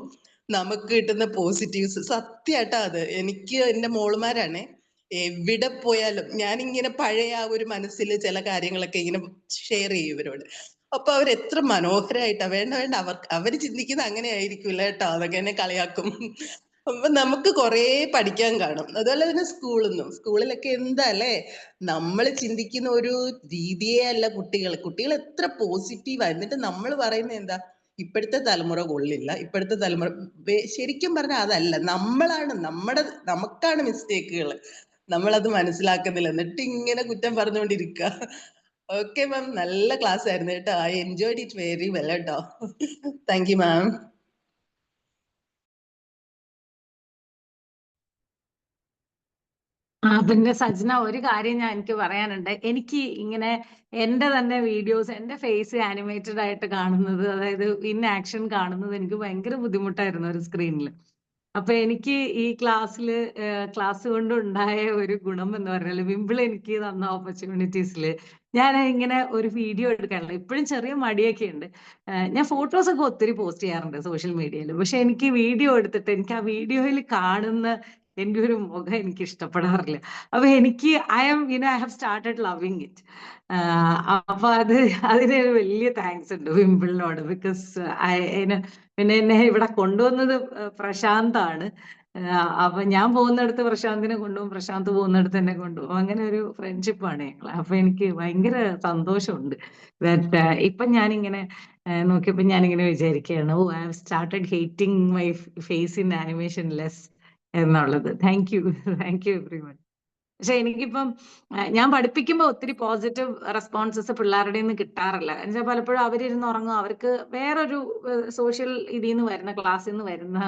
[SPEAKER 6] നമുക്ക് കിട്ടുന്ന പോസിറ്റീവ്സ് സത്യമായിട്ടാ. അത് എനിക്ക് എൻ്റെ മോളുമാരാണേ, എവിടെ പോയാലും ഞാനിങ്ങനെ പഴയ ആ ഒരു മനസ്സിൽ ചില കാര്യങ്ങളൊക്കെ ഇങ്ങനെ ഷെയർ ചെയ്യും ഇവരോട്. അപ്പൊ അവരെത്ര മനോഹരമായിട്ടാ, വേണ്ട അവര് ചിന്തിക്കുന്ന അങ്ങനെ ആയിരിക്കില്ല കേട്ടോ, അതൊക്കെ എന്നെ കളിയാക്കും. അപ്പൊ നമുക്ക് കുറെ പഠിക്കാൻ കാണും. അതുപോലെ തന്നെ സ്കൂളിലൊക്കെ എന്താ അല്ലേ, നമ്മൾ ചിന്തിക്കുന്ന ഒരു രീതിയേ അല്ല കുട്ടികൾ എത്ര പോസിറ്റീവാ. എന്നിട്ട് നമ്മൾ പറയുന്നത് എന്താ, ഇപ്പോഴത്തെ തലമുറ കൊള്ളില്ല, ഇപ്പോഴത്തെ തലമുറ. ശരിക്കും പറഞ്ഞാൽ അതല്ല, നമുക്കാണ് മിസ്റ്റേക്കുകൾ, നമ്മളത് മനസ്സിലാക്കുന്നില്ല, എന്നിട്ട് ഇങ്ങനെ കുറ്റം പറഞ്ഞുകൊണ്ടിരിക്കുക. ഓക്കെ മാം, നല്ല ക്ലാസ് ആയിരുന്നു കേട്ടോ. I enjoyed it very well കേട്ടോ. Thank you ma'am.
[SPEAKER 2] പിന്നെ സജ്ന, ഒരു കാര്യം എനിക്ക് പറയാനുണ്ട്. എനിക്ക് ഇങ്ങനെ എന്റെ തന്നെ വീഡിയോസ്, എന്റെ ഫേസ് ആനിമേറ്റഡ് ആയിട്ട് കാണുന്നത്, അതായത് ഇൻ ആക്ഷൻ കാണുന്നത് എനിക്ക് ഭയങ്കര ബുദ്ധിമുട്ടായിരുന്നു ഒരു സ്ക്രീനിൽ. അപ്പൊ എനിക്ക് ഈ ക്ലാസ് കൊണ്ടുണ്ടായ ഒരു ഗുണം എന്ന് പറഞ്ഞാൽ, വിംബിൾ എനിക്ക് തന്ന ഓപ്പർച്യൂണിറ്റീസിൽ ഞാൻ ഇങ്ങനെ ഒരു വീഡിയോ എടുക്കാനുള്ള ഇപ്പോഴും ചെറിയ മടിയൊക്കെ ഉണ്ട്. ഞാൻ ഫോട്ടോസ് ഒക്കെ ഒത്തിരി പോസ്റ്റ് ചെയ്യാറുണ്ട് സോഷ്യൽ മീഡിയയിൽ. പക്ഷെ എനിക്ക് വീഡിയോ എടുത്തിട്ട് എനിക്ക് ആ വീഡിയോയിൽ കാണുന്ന എന്റെ ഒരു മുഖം എനിക്ക് ഇഷ്ടപ്പെടാറില്ല. അപ്പൊ എനിക്ക് I have started loving it. അപ്പൊ അതിന് വലിയ താങ്ക്സ് ഉണ്ട് വിംബിളിനോട്. ബിക്കോസ് പിന്നെ എന്നെ ഇവിടെ കൊണ്ടുവന്നത് പ്രശാന്താണ്. അപ്പൊ ഞാൻ പോകുന്നിടത്ത് പ്രശാന്തിനെ കൊണ്ടുപോകും, പ്രശാന്ത് പോകുന്നിടത്ത് എന്നെ കൊണ്ടുപോകും. അങ്ങനെ ഒരു ഫ്രണ്ട്ഷിപ്പാണ് ഞങ്ങൾ. അപ്പൊ എനിക്ക് ഭയങ്കര സന്തോഷമുണ്ട്. ഇപ്പൊ ഞാനിങ്ങനെ നോക്കിയപ്പോ ഞാനിങ്ങനെ വിചാരിക്കുകയാണ്, I have started hating my face in animation less എന്നുള്ളത്. Thank you everyone. പക്ഷെ എനിക്കിപ്പം ഞാൻ പഠിപ്പിക്കുമ്പോൾ ഒത്തിരി പോസിറ്റീവ് റെസ്പോൺസസ് പിള്ളേരുടെ നിന്ന് കിട്ടാറില്ല. എന്നുവെച്ചാൽ പലപ്പോഴും അവരിരുന്ന് ഉറങ്ങും, അവർക്ക് വേറൊരു സോഷ്യൽ ഇതിൽ നിന്ന് വരുന്ന ക്ലാസ്സിൽ നിന്ന് വരുന്ന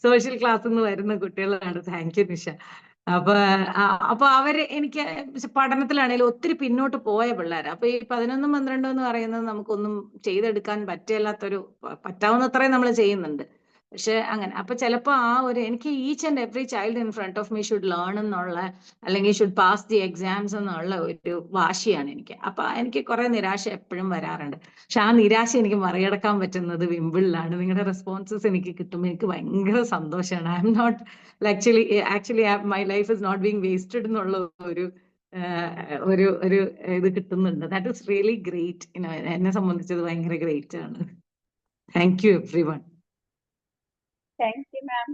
[SPEAKER 2] സോഷ്യൽ ക്ലാസ്സിൽ നിന്ന് വരുന്ന കുട്ടികളാണ്. Thank you Nisha. അപ്പൊ അപ്പൊ അവര് എനിക്ക് പഠനത്തിലാണെങ്കിലും ഒത്തിരി പിന്നോട്ട് പോയ പിള്ളേരാ. അപ്പൊ ഈ 11, 12 എന്ന് പറയുന്നത് നമുക്കൊന്നും ചെയ്തെടുക്കാൻ പറ്റാവുന്നത്രയും നമ്മൾ ചെയ്യുന്നുണ്ട്. പക്ഷെ അങ്ങനെ അപ്പൊ ചിലപ്പോ എനിക്ക് each and every child in front of me should learn എന്നുള്ള, അല്ലെങ്കിൽ ഷുഡ് പാസ് ദി എക്സാംസ് എന്നുള്ള ഒരു വാശിയാണ് എനിക്ക്. അപ്പൊ എനിക്ക് കുറെ നിരാശ എപ്പോഴും വരാറുണ്ട്. പക്ഷെ ആ നിരാശ എനിക്ക് മറികടക്കാൻ പറ്റുന്നത് വിമ്പിളിലാണ്. നിങ്ങളുടെ റെസ്പോൺസസ് എനിക്ക് കിട്ടുമ്പോൾ എനിക്ക് ഭയങ്കര സന്തോഷമാണ്. I am not actually my life is not being wasted എന്നുള്ള ഒരു ഒരു ഒരു ഇത് കിട്ടുന്നുണ്ട്. That is really great. എന്നെ സംബന്ധിച്ചത് ഭയങ്കര ഗ്രേറ്റ് ആണ്. Thank you everyone.
[SPEAKER 1] Thank you ma'am.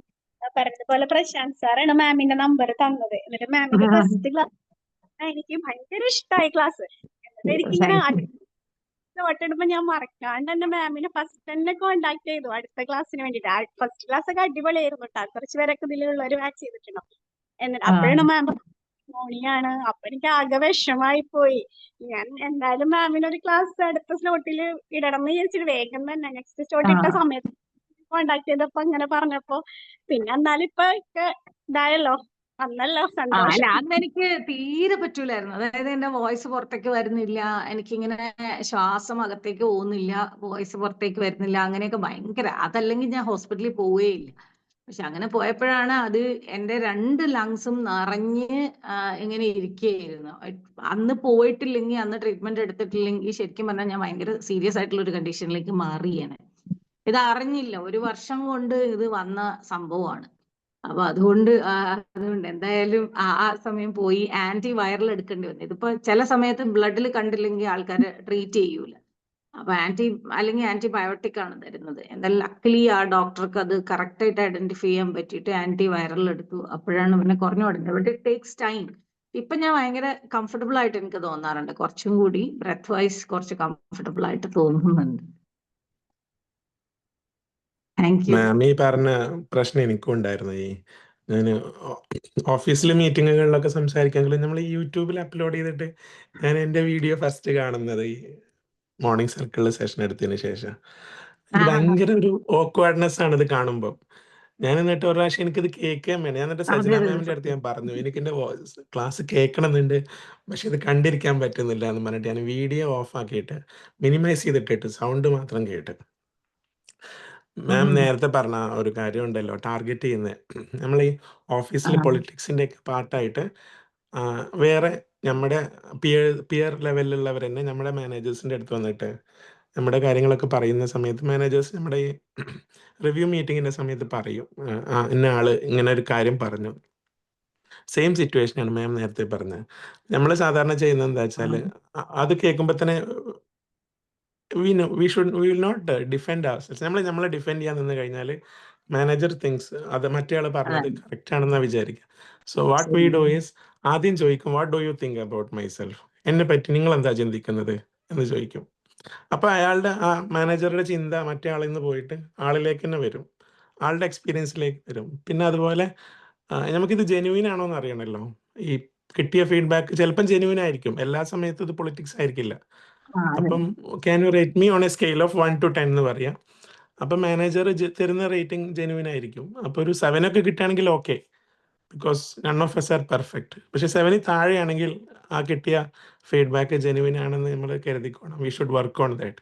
[SPEAKER 1] പറഞ്ഞതുപോലെ പ്രശാന്ത് സാറാണ് മാമിന്റെ നമ്പർ തന്നത്. എന്നിട്ട് മാമിന്റെ ഫസ്റ്റ് ക്ലാസ് എനിക്ക് ഭയങ്കര ഇഷ്ടമായി ക്ലാസ്. എന്നിട്ട് എനിക്കിങ്ങനെ നോട്ടിടുമ്പോ ഞാൻ മറക്കാണ്ട് തന്നെ മാമിനെ ഫസ്റ്റ് തന്നെ കോണ്ടാക്ട് ചെയ്തു അടുത്ത ക്ലാസ്സിന് വേണ്ടിട്ട്. ഫസ്റ്റ് ക്ലാസ് ഒക്കെ അടിപൊളിയായിരുന്നു കേട്ടോ. കുറച്ച് പേരൊക്കെ ഇതിലുള്ളവർ മാച്ച് ചെയ്തിട്ടുണ്ടോ. എന്നിട്ട് അപ്പോഴാണ് മാം മോണിയാണ്. അപ്പൊ എനിക്ക് ആകെ വിഷമായി പോയി. ഞാൻ എന്തായാലും മാമിന് ഒരു ക്ലാസ് അടുത്ത സ്ലോട്ടിൽ ഇടണം എന്ന് വിചാരിച്ചിട്ട് വേഗം തന്നെ നെക്സ്റ്റ് സ്ലോട്ട് ഇട്ട സമയത്ത് കോണ്ടാക്ട് ചെയ്തപ്പോ അങ്ങനെ പറഞ്ഞപ്പോ പിന്നെ എന്നാലും ഇപ്പൊ ഇതായല്ലോ, വന്നല്ലോ,
[SPEAKER 2] അല്ല,
[SPEAKER 1] സന്തോഷം.
[SPEAKER 2] അന്ന് എനിക്ക് തീരെ പറ്റൂലായിരുന്നു. അതായത് എന്റെ വോയിസ് പുറത്തേക്ക് വരുന്നില്ല, എനിക്കിങ്ങനെ ശ്വാസം അകത്തേക്ക് പോകുന്നില്ല, വോയിസ് പുറത്തേക്ക് വരുന്നില്ല, അങ്ങനെയൊക്കെ ഭയങ്കര. അതല്ലെങ്കിൽ ഞാൻ ഹോസ്പിറ്റലിൽ പോവുകയില്ല. പക്ഷെ അങ്ങനെ പോയപ്പോഴാണ് അത് എന്റെ 2 ലങ്സും നിറഞ്ഞ് ഇങ്ങനെ ഇരിക്കുകയായിരുന്നു. അന്ന് പോയിട്ടില്ലെങ്കിൽ, അന്ന് ട്രീറ്റ്മെന്റ് എടുത്തിട്ടില്ലെങ്കിൽ ശരിക്കും പറഞ്ഞാൽ ഞാൻ ഭയങ്കര സീരിയസ് ആയിട്ടുള്ള ഒരു കണ്ടീഷനിലേക്ക് മാറിയാണ്. ഇത് അറിഞ്ഞില്ല, 1 വർഷം കൊണ്ട് ഇത് വന്ന സംഭവമാണ്. അപ്പൊ അതുകൊണ്ട് എന്തായാലും ആ സമയം പോയി ആന്റി വൈറൽ എടുക്കേണ്ടി വന്നു. ഇതിപ്പോ ചില സമയത്ത് ബ്ലഡിൽ കണ്ടില്ലെങ്കിൽ ആൾക്കാരെ ട്രീറ്റ് ചെയ്യൂല. അപ്പൊ അല്ലെങ്കിൽ ആന്റിബയോട്ടിക് ആണ് തരുന്നത്. എന്തായാലും ലക്കലി ആ ഡോക്ടർക്ക് അത് കറക്റ്റ് ആയിട്ട് ഐഡന്റിഫൈ ചെയ്യാൻ പറ്റിയിട്ട് ആന്റി വൈറൽ എടുത്തു. അപ്പോഴാണ് പിന്നെ കുറഞ്ഞു തുടങ്ങിയത്. But it takes time. ഇപ്പൊ ഞാൻ ഭയങ്കര കംഫർട്ടബിൾ ആയിട്ട് എനിക്ക് തോന്നാറുണ്ട്. കുറച്ചും കൂടി ബ്രെത്ത് വൈസ് കുറച്ച് കംഫർട്ടബിൾ ആയിട്ട് തോന്നുന്നുണ്ട്. Thank you.
[SPEAKER 3] മാം ഈ പറഞ്ഞ പ്രശ്നം എനിക്കും ഉണ്ടായിരുന്നു. ഞാൻ ഓഫീസിലെ മീറ്റിങ്ങുകളിലൊക്കെ സംസാരിക്കാമെങ്കിലും നമ്മൾ ഈ യൂട്യൂബിൽ അപ്ലോഡ് ചെയ്തിട്ട് ഞാൻ എൻ്റെ വീഡിയോ ഫസ്റ്റ് കാണുന്നത് ഈ മോർണിംഗ് സർക്കിളിൽ സെഷൻ എടുത്തതിന് ശേഷം. എനിക്ക് ഭയങ്കര ഒരു ഓക്വേർഡ്നെസ് ആണ് ഇത് കാണുമ്പോൾ. ഞാൻ എന്നിട്ട് ഒരു പ്രാവശ്യം എനിക്കിത് കേൾക്കാൻ വേണ്ടി ഞാൻ എന്നിട്ട് സജന മാമിൻ്റെ അടുത്ത് ഞാൻ പറഞ്ഞു, എനിക്ക് എൻ്റെ ക്ലാസ് കേൾക്കണമെന്നുണ്ട്, പക്ഷെ ഇത് കണ്ടിരിക്കാൻ പറ്റുന്നില്ല എന്ന് പറഞ്ഞിട്ട് ഞാൻ വീഡിയോ ഓഫ് ആക്കിയിട്ട് മിനിമൈസ് ചെയ്തിട്ടിട്ട് സൗണ്ട് മാത്രം കേട്ട്. മാം നേരത്തെ പറഞ്ഞ ഒരു കാര്യം ഉണ്ടല്ലോ, ടാർഗറ്റ് ചെയ്യുന്നത്. നമ്മൾ ഈ ഓഫീസിൽ പൊളിറ്റിക്സിൻ്റെ ഒക്കെ പാർട്ടായിട്ട് വേറെ നമ്മുടെ പിയർ ലെവലിലുള്ളവർ തന്നെ നമ്മുടെ മാനേജേഴ്സിൻ്റെ അടുത്ത് വന്നിട്ട് നമ്മുടെ കാര്യങ്ങളൊക്കെ പറയുന്ന സമയത്ത് മാനേജേഴ്സ് നമ്മുടെ ഈ റിവ്യൂ മീറ്റിങ്ങിൻ്റെ സമയത്ത് പറയും, ഇന്ന ആള് ഇങ്ങനെ ഒരു കാര്യം പറഞ്ഞു. സെയിം സിറ്റുവേഷനാണ് മാം നേരത്തെ പറഞ്ഞത്. നമ്മൾ സാധാരണ ചെയ്യുന്നത് എന്താ വെച്ചാൽ അത് കേൾക്കുമ്പോൾ തന്നെ we will not defend ourselves. നമ്മളെ ഡിഫെൻഡ് ചെയ്യാൻ നിന്ന് കഴിഞ്ഞാൽ മാനേജർ തിങ്സ് അത് മറ്റേ ആൾ പറഞ്ഞത് കറക്റ്റ് ആണെന്നാ വിചാരിക്കുക. So what we do is ആദ്യം ചോദിക്കും, what do you think about my self, എന്നെ പറ്റി നിങ്ങൾ എന്താ ചിന്തിക്കുന്നത് എന്ന് ചോദിക്കും. അപ്പൊ അയാളുടെ ആ മാനേജറുടെ ചിന്ത മറ്റേ ആളിൽ നിന്ന് പോയിട്ട് ആളിലേക്ക് തന്നെ വരും, ആളുടെ എക്സ്പീരിയൻസിലേക്ക് വരും. പിന്നെ അതുപോലെ നമുക്കിത് ജെന്യൂൻ ആണോ എന്ന് അറിയണമല്ലോ. ഈ കിട്ടിയ ഫീഡ്ബാക്ക് ചിലപ്പം ജെന്യൂൻ ആയിരിക്കും, എല്ലാ സമയത്തും ഇത് പൊളിറ്റിക്സ് ആയിരിക്കില്ല. അപ്പം can you rate me on A scale of 1 to 10 എന്ന് പറയാം. അപ്പം മാനേജർ തരുന്ന റേറ്റിംഗ് ജെന്യൂൻ ആയിരിക്കും. അപ്പോൾ ഒരു 7 ഒക്കെ കിട്ടുകയാണെങ്കിൽ okay, because none of us are perfect. പക്ഷെ 7 താഴെയാണെങ്കിൽ ആ കിട്ടിയ ഫീഡ്ബാക്ക് ജെന്യൂൻ ആണെന്ന് നമ്മൾ കരുതിക്കോണം. We should work on that.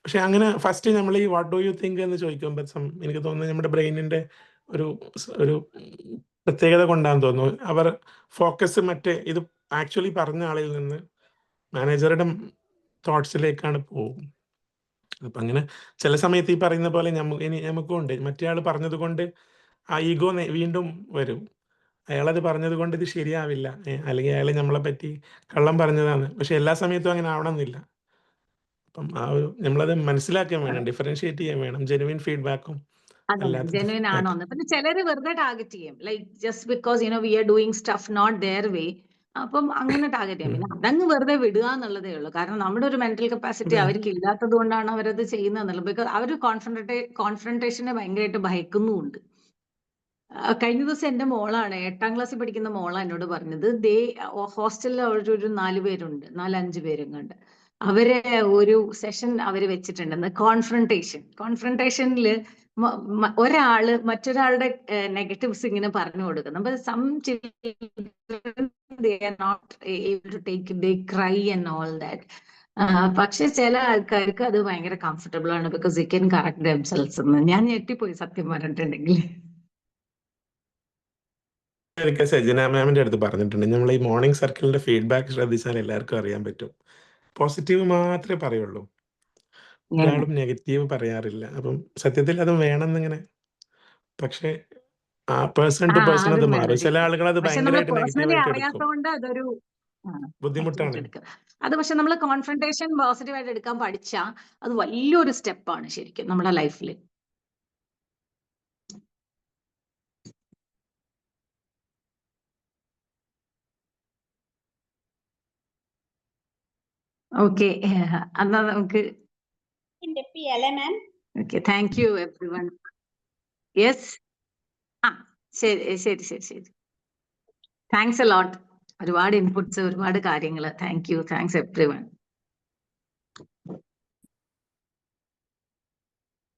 [SPEAKER 3] പക്ഷെ അങ്ങനെ ഫസ്റ്റ് നമ്മൾ ഈ വാട്ട് ഡു യു തിങ്ക് എന്ന് ചോദിക്കുമ്പോൾ എനിക്ക് തോന്നുന്നത് നമ്മുടെ ബ്രെയിനിൻ്റെ ഒരു പ്രത്യേകത കൊണ്ടാന്ന് തോന്നുന്നു, അവർ ഫോക്കസ് മറ്റേ ഇത് ആക്ച്വലി പറഞ്ഞ ആളിൽ നിന്ന് മാനേജറുടെ തോട്ട്സിലേക്കാണ് പോകും. അപ്പം അങ്ങനെ ചില സമയത്ത് ഈ പറയുന്ന പോലെ നമുക്കും ഉണ്ട്, മറ്റേ ആൾ പറഞ്ഞത് കൊണ്ട് ആ ഈഗോ വീണ്ടും വരും. അയാളത് പറഞ്ഞത് കൊണ്ട് ഇത് ശരിയാവില്ല, അല്ലെങ്കിൽ അയാൾ നമ്മളെ പറ്റി കള്ളം പറഞ്ഞതാണ്. പക്ഷെ എല്ലാ സമയത്തും അങ്ങനെ ആവണമെന്നില്ല. അപ്പം നമ്മളത് മനസ്സിലാക്കാൻ വേണം, ഡിഫറൻഷിയേറ്റ് ചെയ്യാൻ വേണം ജെനുവിൻ ഫീഡ്ബാക്കും അല്ലാത്ത
[SPEAKER 2] ജെനുവിൻ ആണോ എന്ന്. പിന്നെ ചിലര് വെറുതെ ടാർഗറ്റ് ചെയ്യും, like just because we are doing stuff not their way. അപ്പം അങ്ങനെ ടാർഗറ്റ് ചെയ്യാം. പിന്നെ അതങ്ങ് വെറുതെ വിടുക എന്നുള്ളതേ ഉള്ളൂ. കാരണം നമ്മുടെ ഒരു മെന്റൽ കപ്പാസിറ്റി അവർക്ക് ഇല്ലാത്തത് കൊണ്ടാണ് അവരത് ചെയ്യുന്നത്. ബിക്കോസ് അവർ കോൺഫ്രണ്ടേഷനെ ഭയങ്കരമായിട്ട് ഭയക്കുന്നുമുണ്ട്. കഴിഞ്ഞ ദിവസം എന്റെ മോളാണ് 8ാം ക്ലാസ്സിൽ പഠിക്കുന്ന മോളാണ് എന്നോട് പറഞ്ഞത്, ഹോസ്റ്റലിൽ അവരൊരു 4 പേരുണ്ട്, 4-5 പേരും കണ്ട് അവരെ ഒരു സെഷൻ അവര് വെച്ചിട്ടുണ്ടെന്ന്. കോൺഫ്രണ്ടേഷനിൽ ഒരാള് മറ്റൊരാളുടെ നെഗറ്റീവ്സ് ഇങ്ങനെ പറഞ്ഞു കൊടുക്കുന്നു. But some children, they are not able to take it, they cry and all that. പക്ഷെ ചില ആൾക്കാർക്ക് അത് ഭയങ്കര കംഫർട്ടബിൾ ആണ്, because they can correct themselves എന്ന്. ഞാൻ ഞെട്ടിപ്പോയി സത്യം പറഞ്ഞിട്ടുണ്ടെങ്കിൽ.
[SPEAKER 3] ഒരിക്കൽ സജന മാമിന്റെ അടുത്ത് പറഞ്ഞിട്ടുണ്ട്, നമ്മൾ ഈ മോർണിംഗ് സർക്കിളിന്റെ ഫീഡ്ബാക്ക് ശ്രദ്ധിച്ചാൽ എല്ലാവർക്കും അറിയാൻ പറ്റും. പോസിറ്റീവ് മാത്രമേ പറയുള്ളൂ, ഒരാളും നെഗറ്റീവ് പറയാറില്ല. അപ്പം സത്യത്തിൽ അത് വേണമെന്നിങ്ങനെ, പക്ഷെ ആ പേഴ്സൺ ടു പേഴ്സൺ അത് മാറും. ചില ആളുകൾ അത്
[SPEAKER 2] പക്ഷെ നമ്മൾ
[SPEAKER 3] ഭയങ്കരമായിട്ട്
[SPEAKER 2] പേഴ്സണലി
[SPEAKER 3] നെഗറ്റീവായിട്ട് എടുക്കും,
[SPEAKER 2] അറിയാത്തതുകൊണ്ട് അതൊരു
[SPEAKER 3] ബുദ്ധിമുട്ടാണ്.
[SPEAKER 2] അത് പക്ഷെ നമ്മൾ കോൺഫ്രണ്ടേഷൻ പോസിറ്റീവായിട്ട് എടുക്കാൻ പഠിച്ചാൽ അത് വലിയൊരു സ്റ്റെപ്പാണ് ശരിക്കും നമ്മുടെ ലൈഫിൽ. ഓക്കെ, എന്നാ നമുക്ക്
[SPEAKER 1] അല്ലേ ma'am?
[SPEAKER 2] Okay, thank you everyone. Yes, ആ ശരി ശരി ശരി ശരി. Thanks a lot. ഒരുപാട് ഇൻപുട്സ്, ഒരുപാട് കാര്യങ്ങൾ. Thank you, thanks every one.